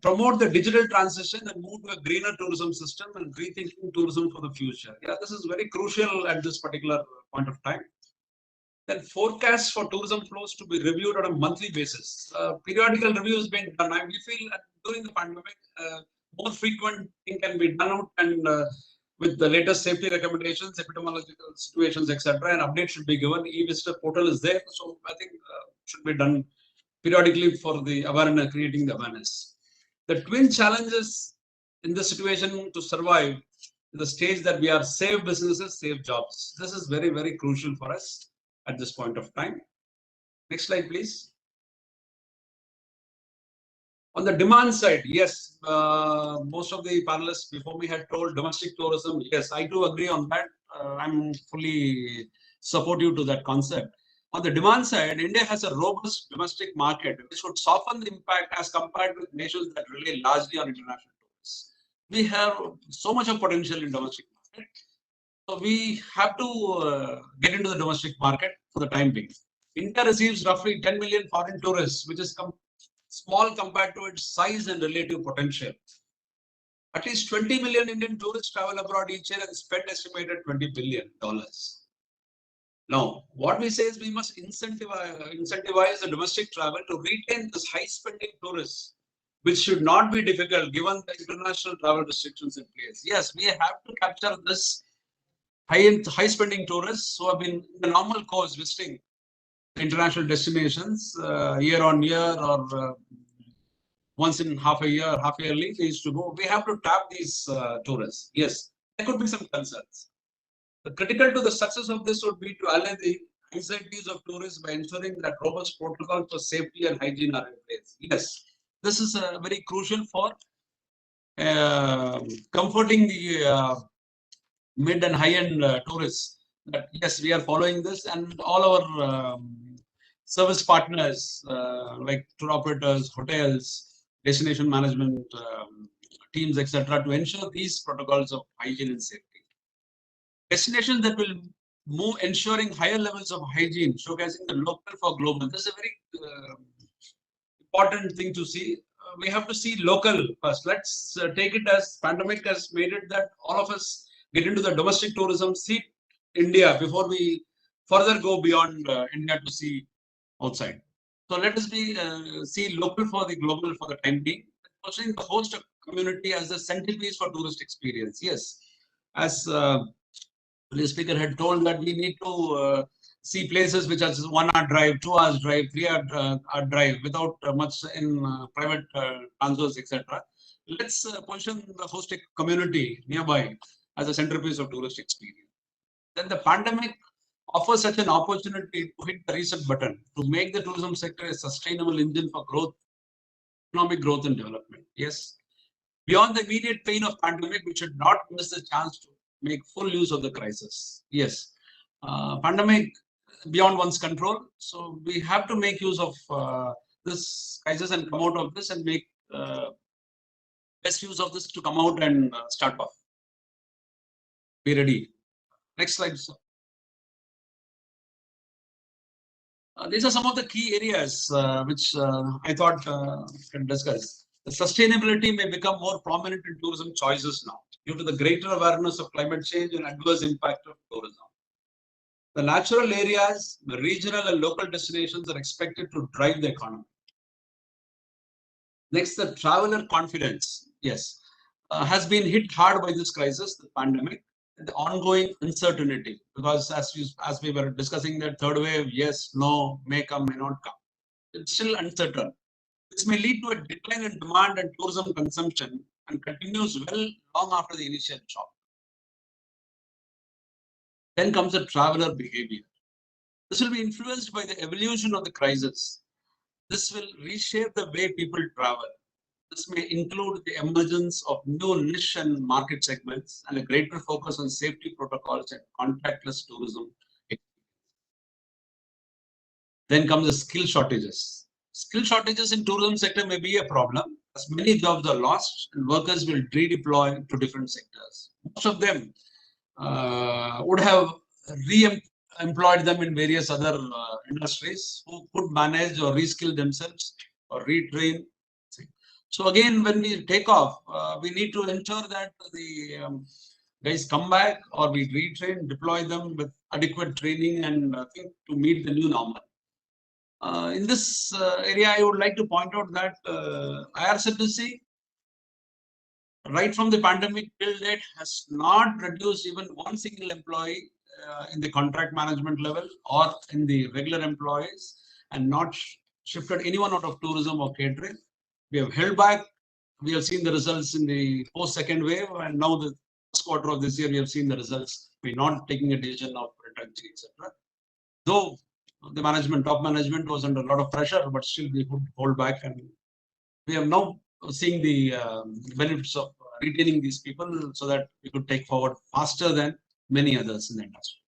Promote the digital transition and move to a greener tourism system and rethinking tourism for the future. Yeah, this is very crucial at this particular point of time. Then forecasts for tourism flows to be reviewed on a monthly basis. Periodical reviews being done. We feel that during the pandemic, more frequent thing can be done out and with the latest safety recommendations, epidemiological situations, etc. And updates should be given. E-visitor portal is there, so I think should be done periodically for the awareness, creating the awareness. The twin challenges in this situation to survive the stage that we are save businesses, save jobs. This is very, very crucial for us at this point of time. Next slide, please. On the demand side, yes, most of the panelists before me had told domestic tourism. Yes, I do agree on that. I'm fully supportive to that concept. On the demand side, India has a robust domestic market which would soften the impact as compared with nations that rely largely on international tourists. We have so much of potential in domestic market. So we have to get into the domestic market for the time being. India receives roughly 10 million foreign tourists, which is small compared to its size and relative potential. At least 20 million Indian tourists travel abroad each year and spend estimated $20 billion. Now, what we say is we must incentivize the domestic travel to retain this high-spending tourists, which should not be difficult given the international travel restrictions in place. Yes, we have to capture this high-spending tourists who have been in the normal course visiting international destinations year on year or once in half a year, half yearly, they used to go. We have to tap these tourists. Yes, there could be some concerns. The critical to the success of this would be to allay the anxieties of tourists by ensuring that robust protocols for safety and hygiene are in place. Yes, this is very crucial for comforting the mid and high-end tourists. That yes, we are following this, and all our service partners like tour operators, hotels, destination management teams, etc., to ensure these protocols of hygiene and safety. Destinations that will move ensuring higher levels of hygiene, showcasing the local for global. This is a very important thing to see. We have to see local first. Let's take it as pandemic has made it that all of us get into the domestic tourism, see India before we further go beyond India to see outside. So let us be see local for the global for the time being. Pursuing the host community as a centerpiece for tourist experience. Yes, as the speaker had told that we need to see places which are 1 hour drive, 2 hours drive, 3 hour drive without much in private transfers, etc. Let's position the host community nearby as a centerpiece of tourist experience. Then the pandemic offers such an opportunity to hit the reset button to make the tourism sector a sustainable engine for growth, economic growth and development. Yes, beyond the immediate pain of pandemic, we should not miss the chance to make full use of the crisis. Yes, pandemic beyond one's control. So we have to make use of this crisis and come out of this and make best use of this to come out and start off. Be ready. Next slide, sir. These are some of the key areas which I thought we can discuss. The sustainability may become more prominent in tourism choices now due to the greater awareness of climate change and adverse impact of tourism. The natural areas, the regional and local destinations are expected to drive the economy. Next, the traveler confidence, yes, has been hit hard by this crisis, the pandemic, and the ongoing uncertainty. Because as we were discussing that third wave, yes, no, may come, may not come. It's still uncertain. This may lead to a decline in demand and tourism consumption and continues well long after the initial shock. Then comes the traveler behavior. This will be influenced by the evolution of the crisis. This will reshape the way people travel. This may include the emergence of new niche and market segments and a greater focus on safety protocols and contactless tourism. Then comes the skill shortages. Skill shortages in tourism sector may be a problem as many jobs are lost and workers will redeploy to different sectors. Most of them would have re-employed them in various other industries who could manage or reskill themselves or retrain. So again, when we take off, we need to ensure that the guys come back or we retrain, deploy them with adequate training and to meet the new normal. In this area, I would like to point out that IRCTC, right from the pandemic till date, has not reduced even one single employee in the contract management level or in the regular employees and not shifted anyone out of tourism or catering. We have held back we have seen the results in the post-second wave, and now the first quarter of this year, we have seen the results. We're not taking a decision of retrenching, etc. Though the management, top management was under a lot of pressure, but still we could hold back, and we are now seeing the benefits of retaining these people so that we could take forward faster than many others in the industry.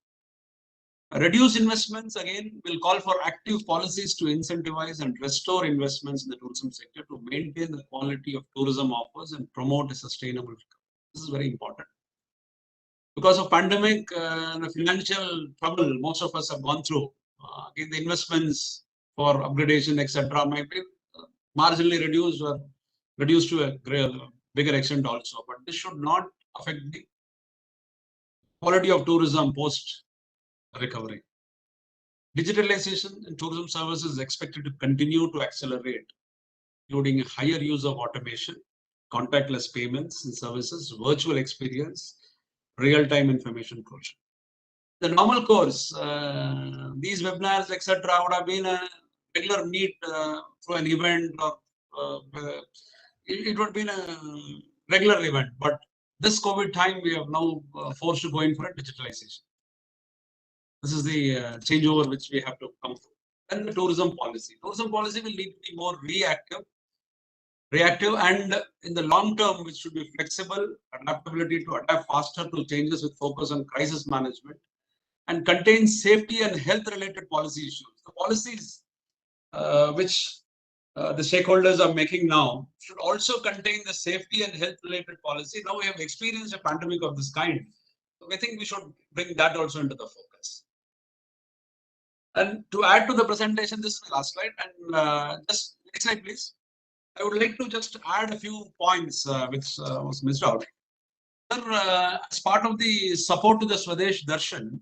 Reduce investments, again, will call for active policies to incentivize and restore investments in the tourism sector to maintain the quality of tourism offers and promote a sustainable recovery. This is very important. Because of pandemic and the financial trouble most of us have gone through, again, the investments for upgradation, etc., might be marginally reduced or reduced to a bigger extent also. But this should not affect the quality of tourism post recovery. Digitalization in tourism services is expected to continue to accelerate, including higher use of automation, contactless payments and services, virtual experience, real-time information provision. The normal course, these webinars, etc., would have been a regular meet through an event, or it would have been a regular event. But this COVID time, we have now forced to go in for a digitalization. This is the changeover which we have to come through. And the tourism policy. Tourism policy will need to be more reactive, and in the long term, which should be flexible, adaptability to adapt faster to changes with focus on crisis management, and contain safety and health-related policy issues. The policies which the stakeholders are making now should also contain the safety and health-related policy. Now we have experienced a pandemic of this kind, so I think we should bring that also into the focus. And to add to the presentation, this is the last slide, and just next slide, please. I would like to just add a few points which was missed out. As part of the support to the Swadesh Darshan,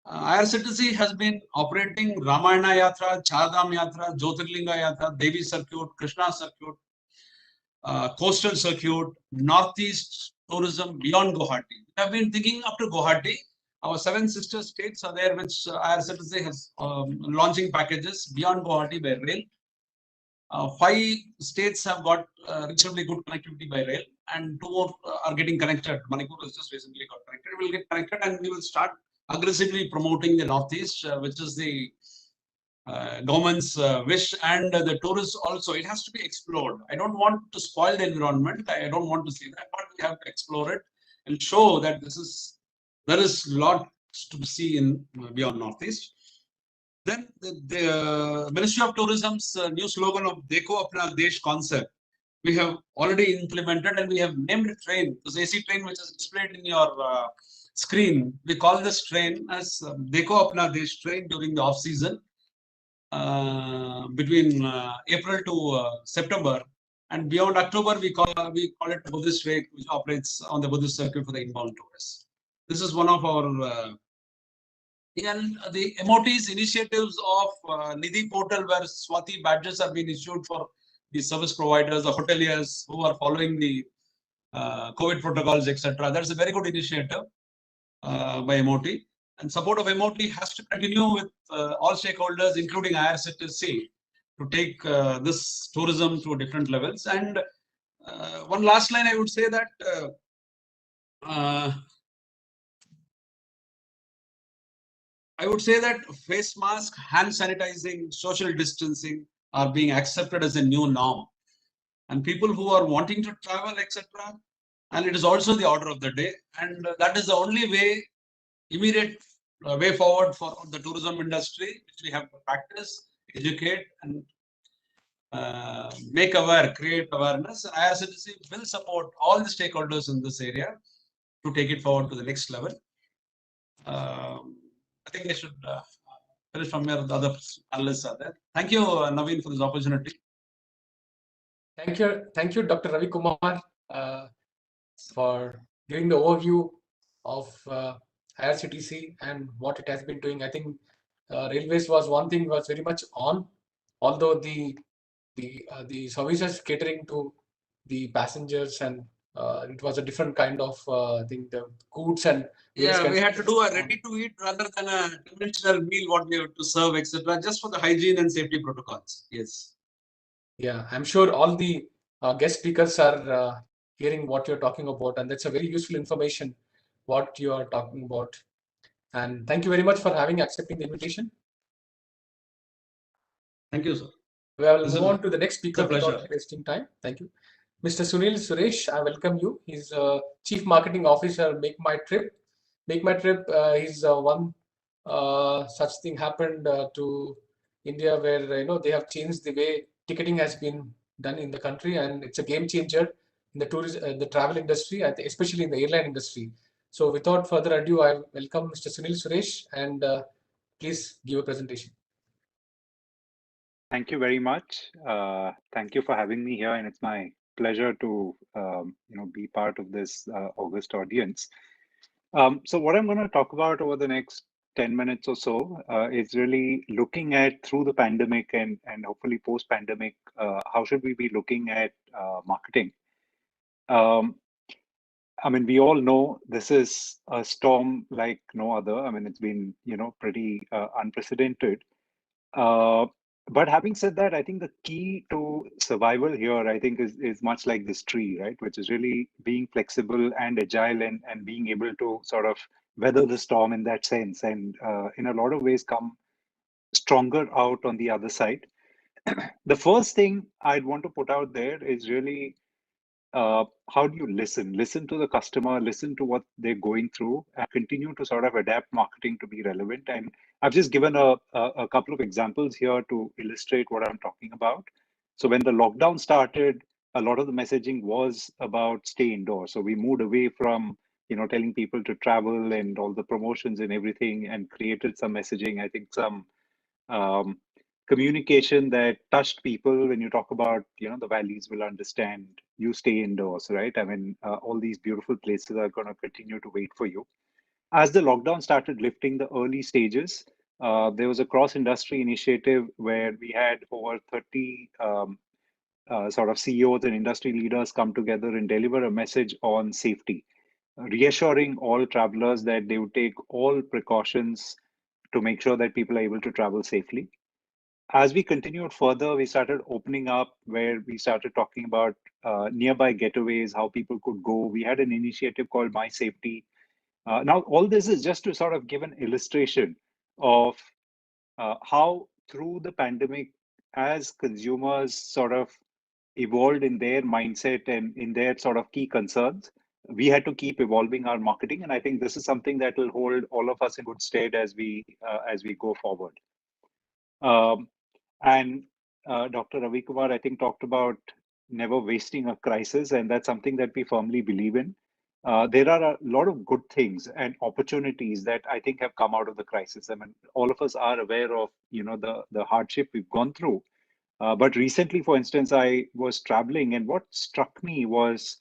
IRCTC has been operating Ramayana Yatra, Chardham Yatra, Jyotirlinga Yatra, Devi Circuit, Krishna Circuit, Coastal Circuit, Northeast Tourism beyond Guwahati. We have been thinking up to Guwahati. Our 7 sister states are there, which IRCTC has launching packages beyond Guwahati by rail. 5 states have got reasonably good connectivity by rail, and 2 more are getting connected. Manipur has just recently got connected. We will get connected, and we will start aggressively promoting the Northeast, which is the government's wish, and the tourists also. It has to be explored. I don't want to spoil the environment. I don't want to see that, but we have to explore it and show that there is lots to see in beyond Northeast. Then the Ministry of Tourism's new slogan of Dekho Apna Desh concept, we have already implemented, and we have named a train, this AC train which is displayed in your screen. We call this train as Dekho Apna Desh train during the off season between April to September, and beyond October we call it Buddhist train, which operates on the Buddhist circuit for the inbound tourists. This is one of our and the MOT's initiatives of Nidhi portal, where Swati badges are being issued for the service providers, the hoteliers who are following the COVID protocols, etc. That's a very good initiative by MOT. And support of MOT has to continue with all stakeholders, including IRCTC, to take this tourism to different levels. And one last line, I would say that face mask, hand sanitizing, social distancing are being accepted as a new norm. And people who are wanting to travel, etc., and it is also the order of the day. And that is the only way, immediate way forward for the tourism industry, which we have to practice, educate, and make aware, create awareness. And IRCTC will support all the stakeholders in this area to take it forward to the next level. I think I should finish from here. The other analysts are there. Thank you, Naveen, for this opportunity. Thank you, Dr. Ravi Kumar, for giving the overview of IRCTC and what it has been doing. I think railways was one thing was very much on, although the services catering to the passengers, and it was a different kind of thing, the goods and we had to do a ready to eat rather than a conventional meal what we have to serve, etc., just for the hygiene and safety protocols. Yes. Yeah, I'm sure all the guest speakers are hearing what you're talking about, and that's a very useful information what you are talking about. And thank you very much for accepting the invitation. Thank you, sir. Well, This move is on to the next speaker a pleasure. without wasting time. Thank you. Mr. Sunil Suresh, I welcome you. He's Chief Marketing Officer, Make My Trip. Make My Trip is one such thing happened to India where they have changed the way ticketing has been done in the country, and it's a game changer in the tourism, the travel industry, especially in the airline industry. So without further ado, I welcome Mr. Sunil Suresh, and please give a presentation. Thank you very much. Thank you for having me here, and it's my pleasure to be part of this august audience. So what I'm going to talk about over the next 10 minutes or so is really looking at through the pandemic and hopefully post-pandemic, how should we be looking at marketing? I mean, we all know this is a storm like no other. I mean, it's been pretty unprecedented. But having said that, I think the key to survival here, I think, is much like this tree, right? Which is really being flexible and agile and being able to sort of weather the storm in that sense, and in a lot of ways come stronger out on the other side. The first thing I'd want to put out there is really how do you listen to the customer, listen to what they're going through, and continue to sort of adapt marketing to be relevant. And I've just given a couple of examples here to illustrate what I'm talking about. So when the lockdown started, a lot of the messaging was about stay indoors. So we moved away from telling people to travel and all the promotions and everything, and created some messaging, I think some um, communication that touched people. When you talk about the valleys will understand, you stay indoors, right? I mean, all these beautiful places are going to continue to wait for you. As the lockdown started lifting the early stages, there was a cross industry initiative where we had over 30 sort of CEOs and industry leaders come together and deliver a message on safety, reassuring all travelers that they would take all precautions to make sure that people are able to travel safely. As we continued further, we started opening up where we started talking about nearby getaways, how people could go. We had an initiative called My Safety. Now, all this is just to sort of give an illustration of how through the pandemic, as consumers sort of evolved in their mindset and in their sort of key concerns, we had to keep evolving our marketing. And I think this is something that will hold all of us in good stead as we go forward. And Dr. Ravi Kumar, I think, talked about never wasting a crisis, and that's something that we firmly believe in. There are a lot of good things and opportunities that I think have come out of the crisis. I mean, all of us are aware of the hardship we've gone through. But recently, for instance, I was traveling, and what struck me was,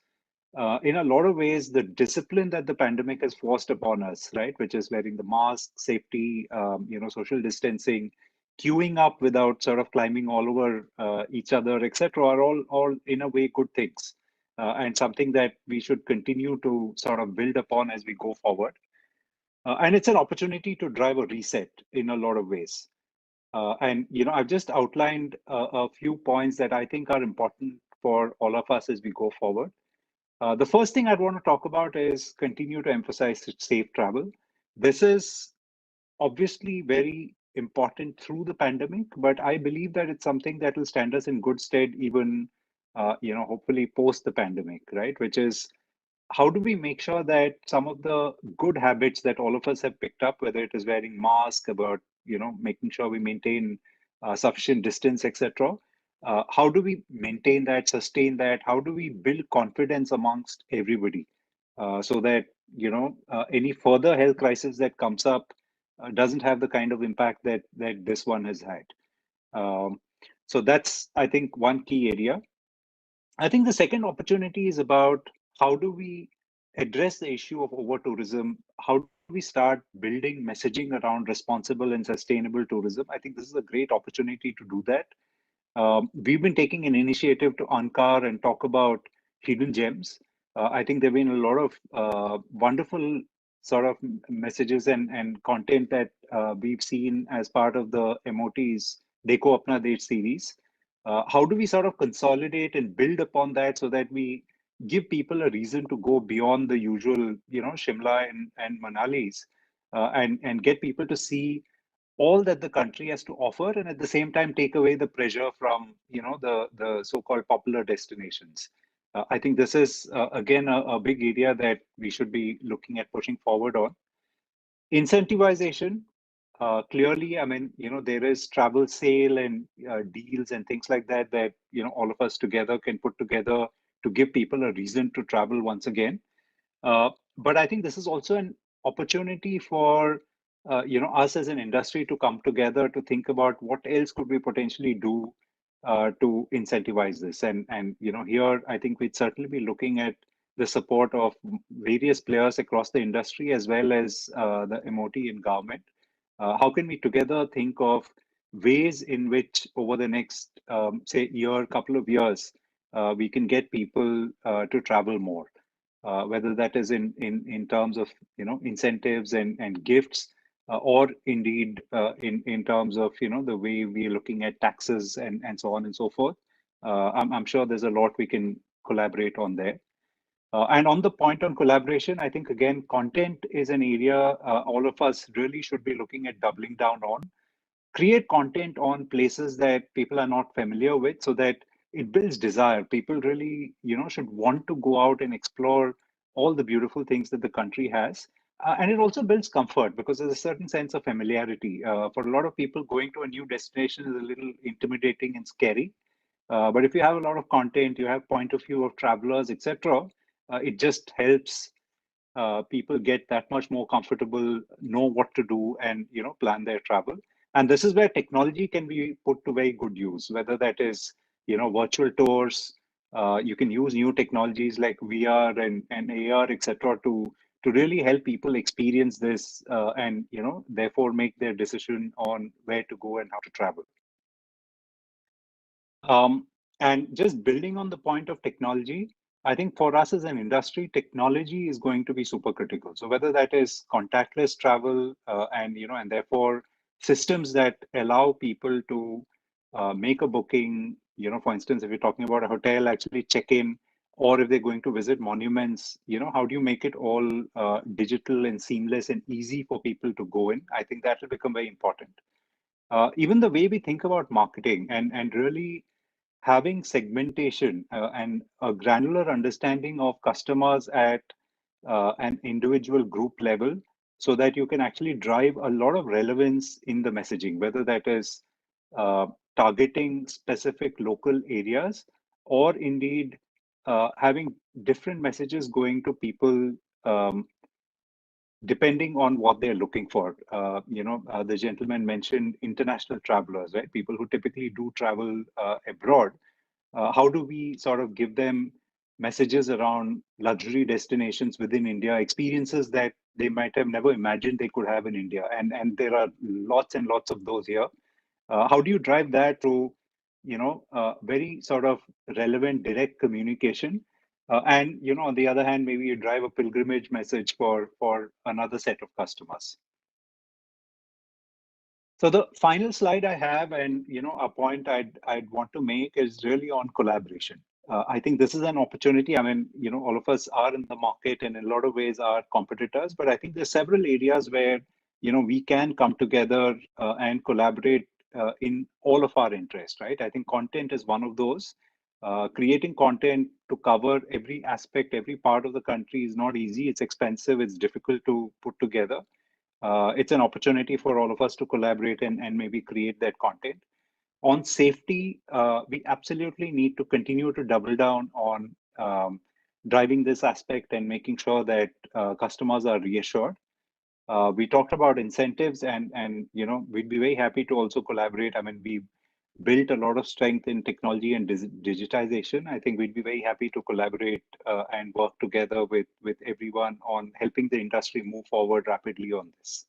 in a lot of ways, the discipline that the pandemic has forced upon us, right? Which is wearing the mask, safety, social distancing, queuing up without sort of climbing all over each other, etc., are all in a way good things, and something that we should continue to sort of build upon as we go forward. And it's an opportunity to drive a reset in a lot of ways. And I've just outlined a few points that I think are important for all of us as we go forward. The first thing I'd want to talk about is continue to emphasize safe travel. This is obviously very important through the pandemic, but I believe that it's something that will stand us in good stead even, hopefully post the pandemic, right? Which is, how do we make sure that some of the good habits that all of us have picked up, whether it is wearing mask, about making sure we maintain sufficient distance, etc., how do we maintain that, sustain that? How do we build confidence amongst everybody so that any further health crisis that comes up doesn't have the kind of impact that this one has had? So that's, I think, one key area. I think the second opportunity is about how do we address the issue of over tourism? How do we start building messaging around responsible and sustainable tourism? I think this is a great opportunity to do that. We've been taking an initiative to uncover and talk about hidden gems. I think there have been a lot of wonderful sort of messages and content that we've seen as part of the MOT's Dekho Apna Desh series. How do we sort of consolidate and build upon that so that we give people a reason to go beyond the usual, Shimla and Manali's, and get people to see all that the country has to offer, and at the same time take away the pressure from the so-called popular destinations. I think this is again a big area that we should be looking at pushing forward on. Incentivization, clearly, I mean, there is travel sale and deals and things like that that all of us together can put together to give people a reason to travel once again. But I think this is also an opportunity for us as an industry to come together to think about what else could we potentially do to incentivize this. And here I think we'd certainly be looking at the support of various players across the industry as well as the MOT and government. How can we together think of ways in which over the next say couple of years, we can get people to travel more? Whether that is in terms of incentives and gifts, or indeed in terms of the way we are looking at taxes and so on and so forth. I'm sure there's a lot we can collaborate on there. And on the point on collaboration, I think again content is an area all of us really should be looking at doubling down on. Create content on places that people are not familiar with so that it builds desire. People really should want to go out and explore all the beautiful things that the country has. And it also builds comfort because there's a certain sense of familiarity. For a lot of people, going to a new destination is a little intimidating and scary. But if you have a lot of content, you have point of view of travelers, etc., it just helps people get that much more comfortable, know what to do, and plan their travel. And this is where technology can be put to very good use, whether that is virtual tours. You can use new technologies like VR and AR, etc., to really help people experience this and therefore make their decision on where to go and how to travel. And just building on the point of technology, I think for us as an industry, technology is going to be super critical. So whether that is contactless travel and therefore systems that allow people to make a booking, for instance, if you're talking about a hotel, actually check in, or if they're going to visit monuments, how do you make it all digital and seamless and easy for people to go in? I think that will become very important. Even the way we think about marketing and really having segmentation and a granular understanding of customers at an individual group level so that you can actually drive a lot of relevance in the messaging, whether that is targeting specific local areas or indeed having different messages going to people depending on what they're looking for. The gentleman mentioned international travelers, right? People who typically do travel abroad. How do we sort of give them messages around luxury destinations within India, experiences that they might have never imagined they could have in India? And there are lots and lots of those here. How do you drive that through, very sort of relevant, direct communication? And on the other hand, maybe you drive a pilgrimage message for another set of customers. So the final slide I have, and a point I'd want to make is really on collaboration. I think this is an opportunity. I mean, all of us are in the market and in a lot of ways are competitors, but I think there's several areas where we can come together and collaborate in all of our interests, right? I think content is one of those. Creating content to cover every aspect, every part of the country is not easy. It's expensive. It's difficult to put together. It's an opportunity for all of us to collaborate and maybe create that content. On safety, we absolutely need to continue to double down on driving this aspect and making sure that customers are reassured. We talked about incentives and we'd be very happy to also collaborate. I mean, we built a lot of strength in technology and digitization. I think we'd be very happy to collaborate and work together with everyone on helping the industry move forward rapidly on this.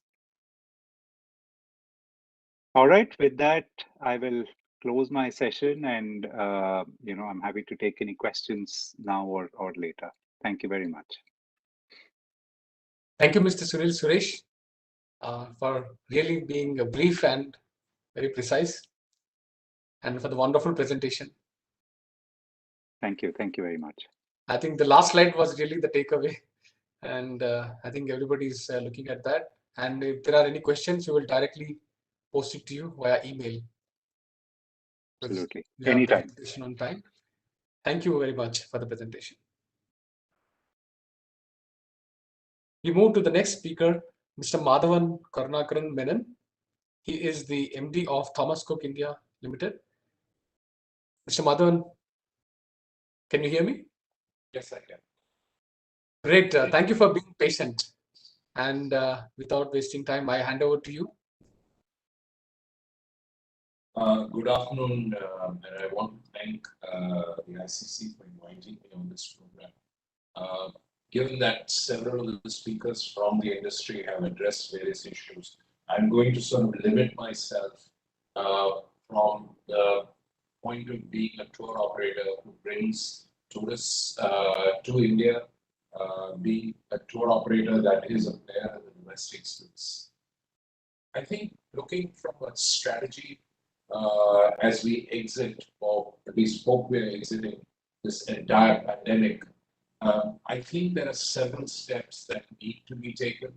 All right, with that, I will close my session and I'm happy to take any questions now or later. Thank you very much. Thank you, Mr. Sunil Suresh, for really being brief and very precise. and for the wonderful presentation. Thank you. Thank you very much. I think the last slide was really the takeaway, and I think everybody's looking at that. And if there are any questions, we will directly post it to you via email. Absolutely. We have Anytime. presentation on time. Thank you very much for the presentation. We move to the next speaker, Mr. Madhavan Karnakaran Menon. He is the MD of Thomas Cook India Limited. Mr. Madhavan, can you hear me? Yes, I can. Great. Thank you for being patient. And without wasting time, I hand over to you. Good afternoon, and I want to thank the ICC for inviting me on this program. Given that several of the speakers from the industry have addressed various issues, I'm going to sort of limit myself from the point of being a tour operator who brings tourists to India, being a tour operator that is a player in the domestic space. I think looking from a strategy as we exit, or at least hope we're exiting this entire pandemic, I think there are several steps that need to be taken.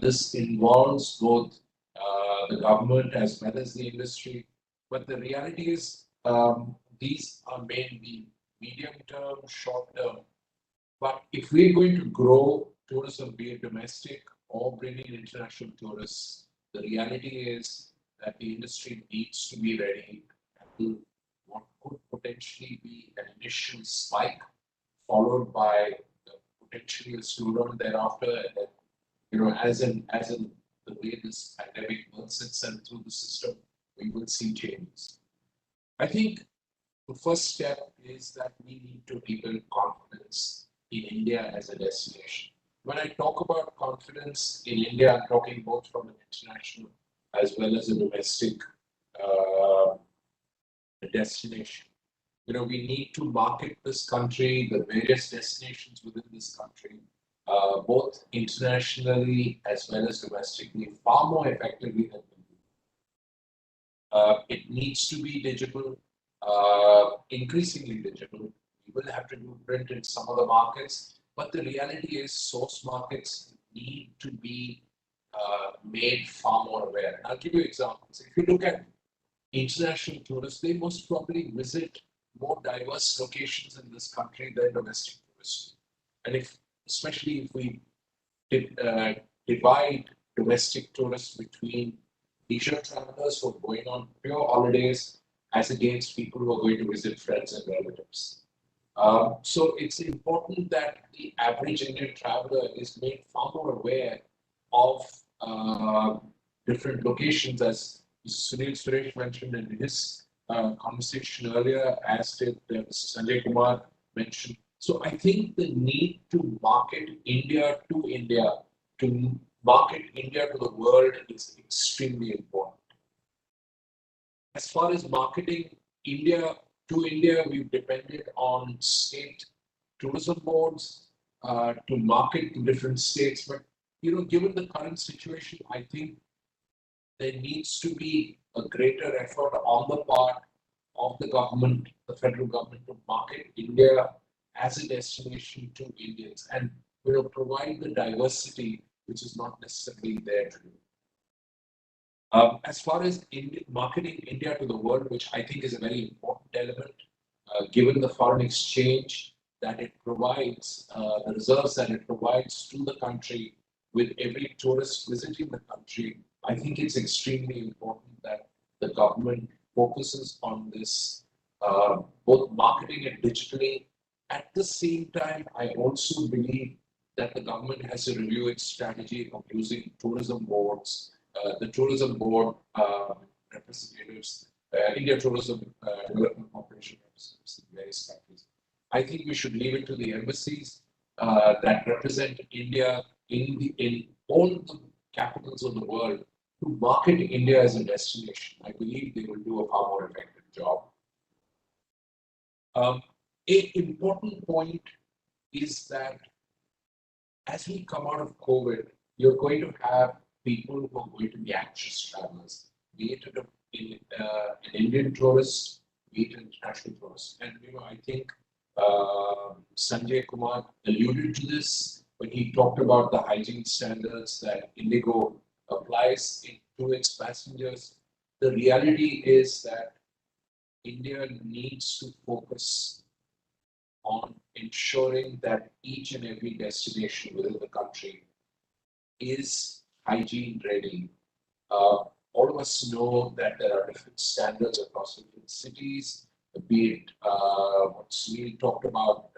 This involves both the government as well as the industry, but the reality is these are mainly medium term, short term. But if we're going to grow tourism, be it domestic or bringing international tourists, the reality is that the industry needs to be ready to what could potentially be an initial spike, followed by potentially a slowdown thereafter. And then, you know, as in the way this pandemic works itself through the system, we will see changes. I think the first step is that we need to rebuild confidence in India as a destination. When I talk about confidence in India, I'm talking both from an international as well as a domestic destination. You know, we need to market this country, the various destinations within this country, both internationally as well as domestically, far more effectively than we do. It needs to be digital, increasingly digital. We will have to do print in some of the markets, but the reality is source markets need to be made far more aware. I'll give you examples. If you look at international tourists, they most probably visit more diverse locations in this country than domestic tourists. And if, especially if we divide domestic tourists between leisure travelers who are going on pure holidays as against people who are going to visit friends and relatives. So it's important that the average Indian traveler is made far more aware of different locations, as Sunil Suresh mentioned in his conversation earlier, as did Sanjay Kumar mentioned. So I think the need to market India to India, to market India to the world is extremely important. As far as marketing India to India, we've depended on state tourism boards to market to different states. But you know, given the current situation, I think there needs to be a greater effort on the part of the government, the federal government, to market India as a destination to Indians and provide the diversity which is not necessarily there today. As far as marketing India to the world, which I think is a very important element, given the foreign exchange that it provides, the reserves that it provides to the country with every tourist visiting the country, I think it's extremely important that the government focuses on this, both marketing it digitally. At the same time, I also believe that the government has to review its strategy of using tourism boards, the tourism board representatives, India Tourism Development Corporation representatives in various countries. I think we should leave it to the embassies that represent India in all the capitals of the world to market India as a destination. I believe they will do a far more effective job. An important point is that as we come out of COVID, you're going to have people who are going to be anxious travelers, be it an Indian tourist, be it international tourist. And I think Sanjay Kumar alluded to this when he talked about the hygiene standards that Indigo applies to its passengers. The reality is that India needs to focus on ensuring that each and every destination within the country is hygiene ready. All of us know that there are different standards across different cities, be it what Sunil talked about,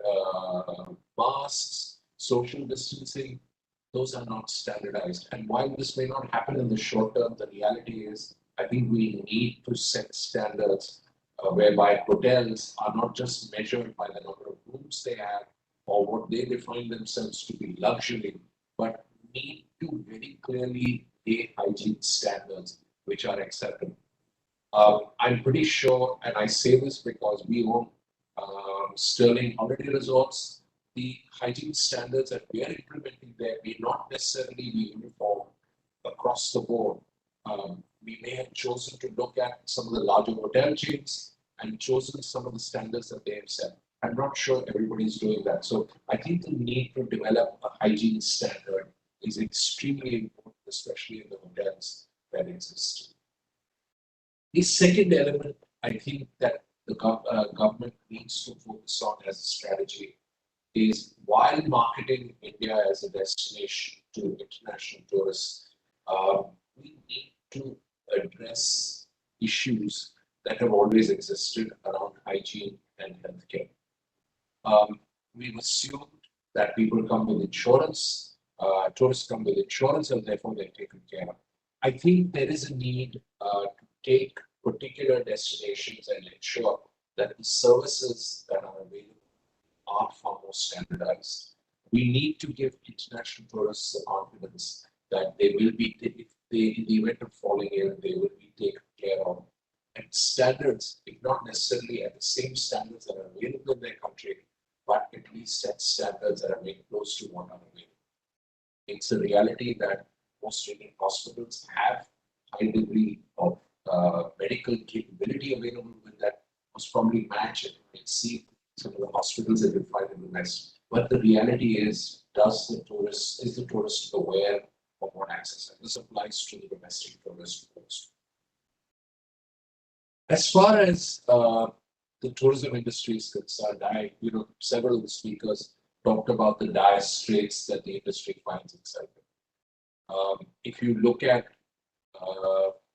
masks, social distancing, those are not standardized. And while this may not happen in the short term, the reality is I think we need to set standards whereby hotels are not just measured by the number of rooms they have or what they define themselves to be luxury, but need to very clearly lay hygiene standards which are acceptable. I'm pretty sure, and I say this because we own Sterling Holiday Resorts, the hygiene standards that we are implementing there may not necessarily be uniform across the board. We may have chosen to look at some of the larger hotel chains and chosen some of the standards that they have set. I'm not sure everybody is doing that. So I think the need to develop a hygiene standard is extremely important, especially in the hotels that exist. The second element I think that the government needs to focus on as a strategy is while marketing India as a destination to international tourists, we need to address issues that have always existed around hygiene and healthcare. We've assumed that people come with insurance, tourists come with insurance, and therefore they're taken care of. I think there is a need to take particular destinations and ensure that the services that are available are far more standardized. We need to give international tourists the confidence that they will be, if they, in the event of falling ill, they will be taken care of. And standards, if not necessarily at the same standards that are available in their country, but at least at standards that are made close to what are available. It's a reality that most Indian hospitals have high degree of medical capability available with that most probably match and exceed some of the hospitals that you find in the West. But the reality is the tourist aware of what access? And this applies to the domestic tourist also. As far as the tourism industry is concerned, several of the speakers talked about the dire straits that the industry finds itself in. If you look at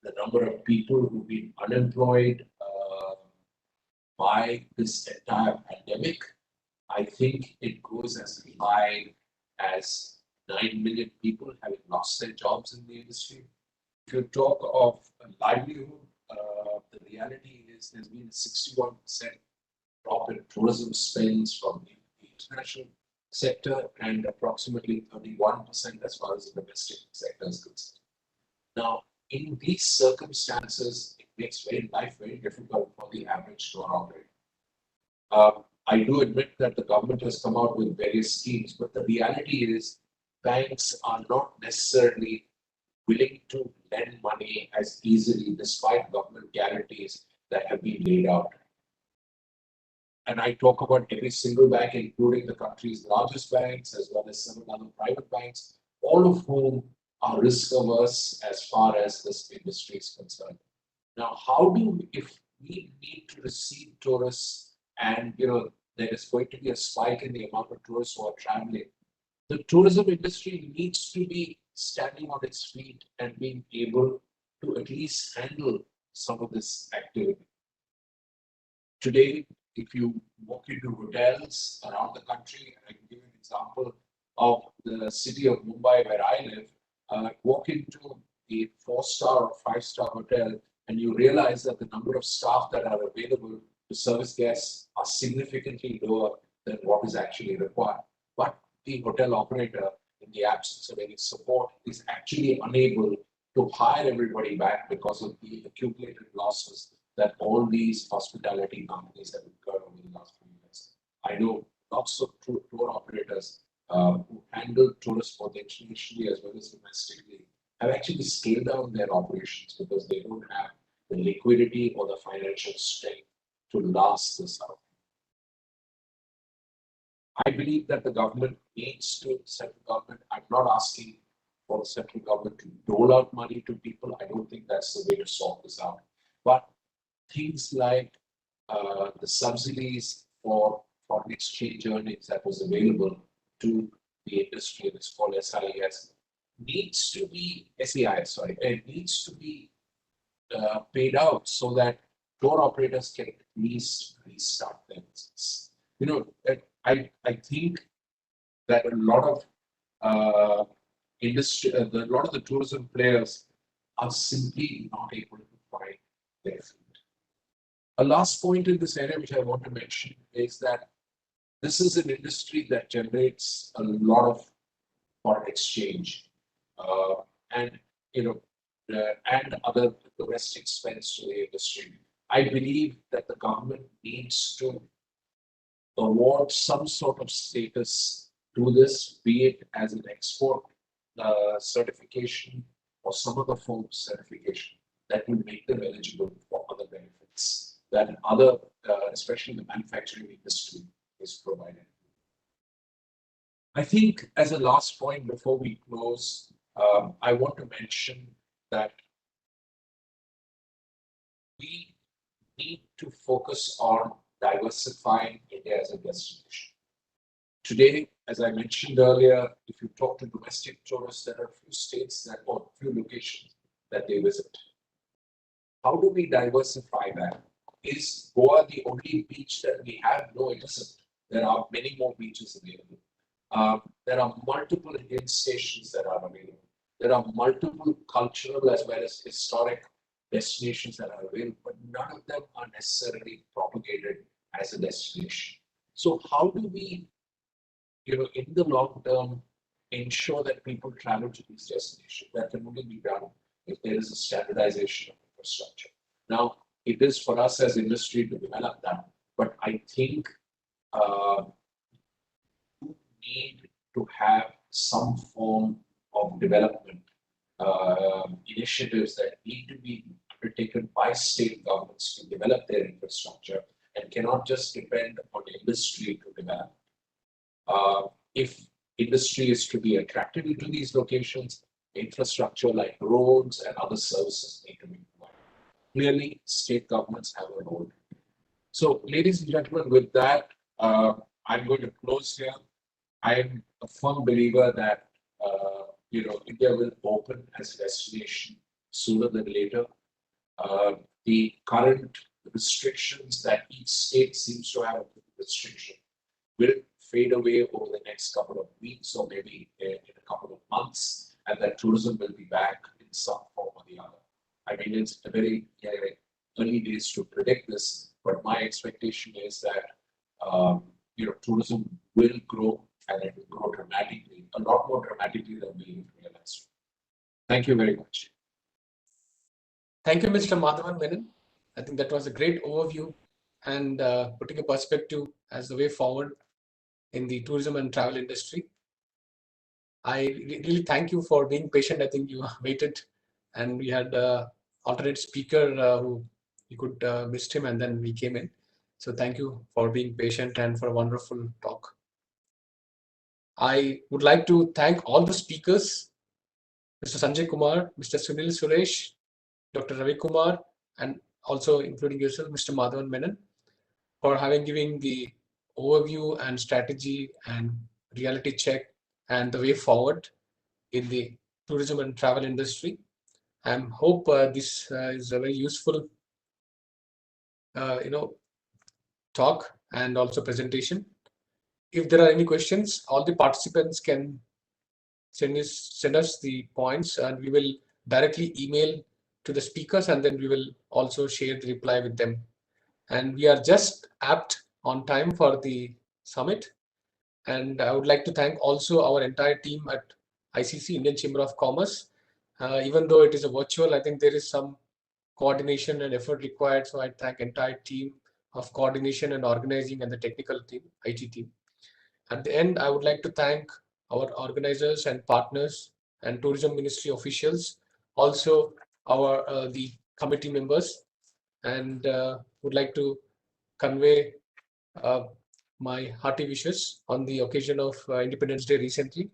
the number of people who've been unemployed by this entire pandemic, I think it goes as high as 9 million people having lost their jobs in the industry. If you talk of livelihood, the reality is there's been a 61% drop in tourism spends from the international sector and approximately 31% as far as the domestic sector is concerned. Now, in these circumstances, it makes life very difficult for the average tour operator. I do admit that the government has come out with various schemes, but the reality is banks are not necessarily willing to lend money as easily despite government guarantees that have been laid out. And I talk about every single bank, including the country's largest banks, as well as several other private banks, all of whom are risk averse as far as this industry is concerned. Now, if we need to receive tourists and there is going to be a spike in the amount of tourists who are traveling, the tourism industry needs to be standing on its feet and being able to at least handle some of this activity. Today, if you walk into hotels around the country, and I can give you an example of the city of Mumbai where I live, walk into a 4-star or 5-star hotel and you realize that the number of staff that are available to service guests are significantly lower than what is actually required. But the hotel operator, in the absence of any support, is actually unable to hire everybody back because of the accumulated losses that all these hospitality companies have incurred over the last few years. I know lots of tour operators who handle tourists both internationally as well as domestically have actually scaled down their operations because they don't have the liquidity or the financial strength to last this out. I believe that the government needs to, central government, I'm not asking for the central government to dole out money to people. I don't think that's the way to sort this out. But things like the subsidies for foreign exchange earnings that was available to the industry, it's called SIS, needs to be, SEIS, sorry, it needs to be paid out so that tour operators can at least restart their business. You know, I think that a lot of industry, a lot of the tourism players are simply not able to find their feet. A last point in this area, which I want to mention, is that this is an industry that generates a lot of foreign exchange, and you know, and other domestic spends to the industry. I believe that the government needs to award some sort of status to this, be it as an export certification or some other form of certification that will make them eligible for other benefits that other, especially the manufacturing industry, is provided. I think as a last point before we close, I want to mention that we need to focus on diversifying India as a destination. Today, as I mentioned earlier, if you talk to domestic tourists, there are a few states that, or a few locations that they visit. How do we diversify that? Is Goa the only beach that we have? No, it isn't. There are many more beaches available. There are multiple Indian stations that are available. There are multiple cultural as well as historic destinations that are available, but none of them are necessarily propagated as a destination. So how do we, in the long term, ensure that people travel to these destinations? That can only be done if there is a standardization of infrastructure. Now, it is for us as industry to develop that, but I think you need to have some form of development initiatives that need to be undertaken by state governments to develop their infrastructure and cannot just depend on industry to develop. If industry is to be attracted into these locations, infrastructure like roads and other services need to be provided. Clearly, state governments have a role. So, ladies and gentlemen, with that, I'm going to close here. I'm a firm believer that India will open as a destination sooner than later. The current restrictions that each state seems to have a restriction will fade away over the next couple of weeks or maybe in a couple of months, and that tourism will be back in some form or the other. I mean, it's a very early days to predict this, but my expectation is that tourism will grow and it will grow dramatically, a lot more dramatically than we realized. Thank you very much. Thank you, Mr. Madhavan Menon. I think that was a great overview and putting a perspective as the way forward in the tourism and travel industry. I really thank you for being patient. I think you waited and we had alternate speaker who you could missed him and then we came in. So thank you for being patient and for a wonderful talk. I would like to thank all the speakers, Mr. Sanjay Kumar, Mr. Sunil Suresh, Dr. Ravi Kumar, and also including yourself, Mr. Madhavan Menon, for giving the overview and strategy and reality check and the way forward in the tourism and travel industry. I hope this is a very useful, talk and also presentation. If there are any questions, all the participants can send us the points and we will directly email to the speakers and then we will also share the reply with them. And we are just apt on time for the summit. And I would like to thank also our entire team at ICC, Indian Chamber of Commerce. Even though it is a virtual, I think there is some coordination and effort required. So I thank entire team of coordination and organizing and the technical team, IT team. At the end, I would like to thank our organizers and partners and tourism ministry officials, also our the committee members, and would like to convey my hearty wishes on the occasion of Independence Day recently,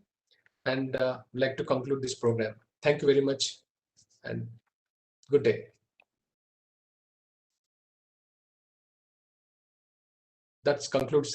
and would like to conclude this program. Thank you very much, and good day. That concludes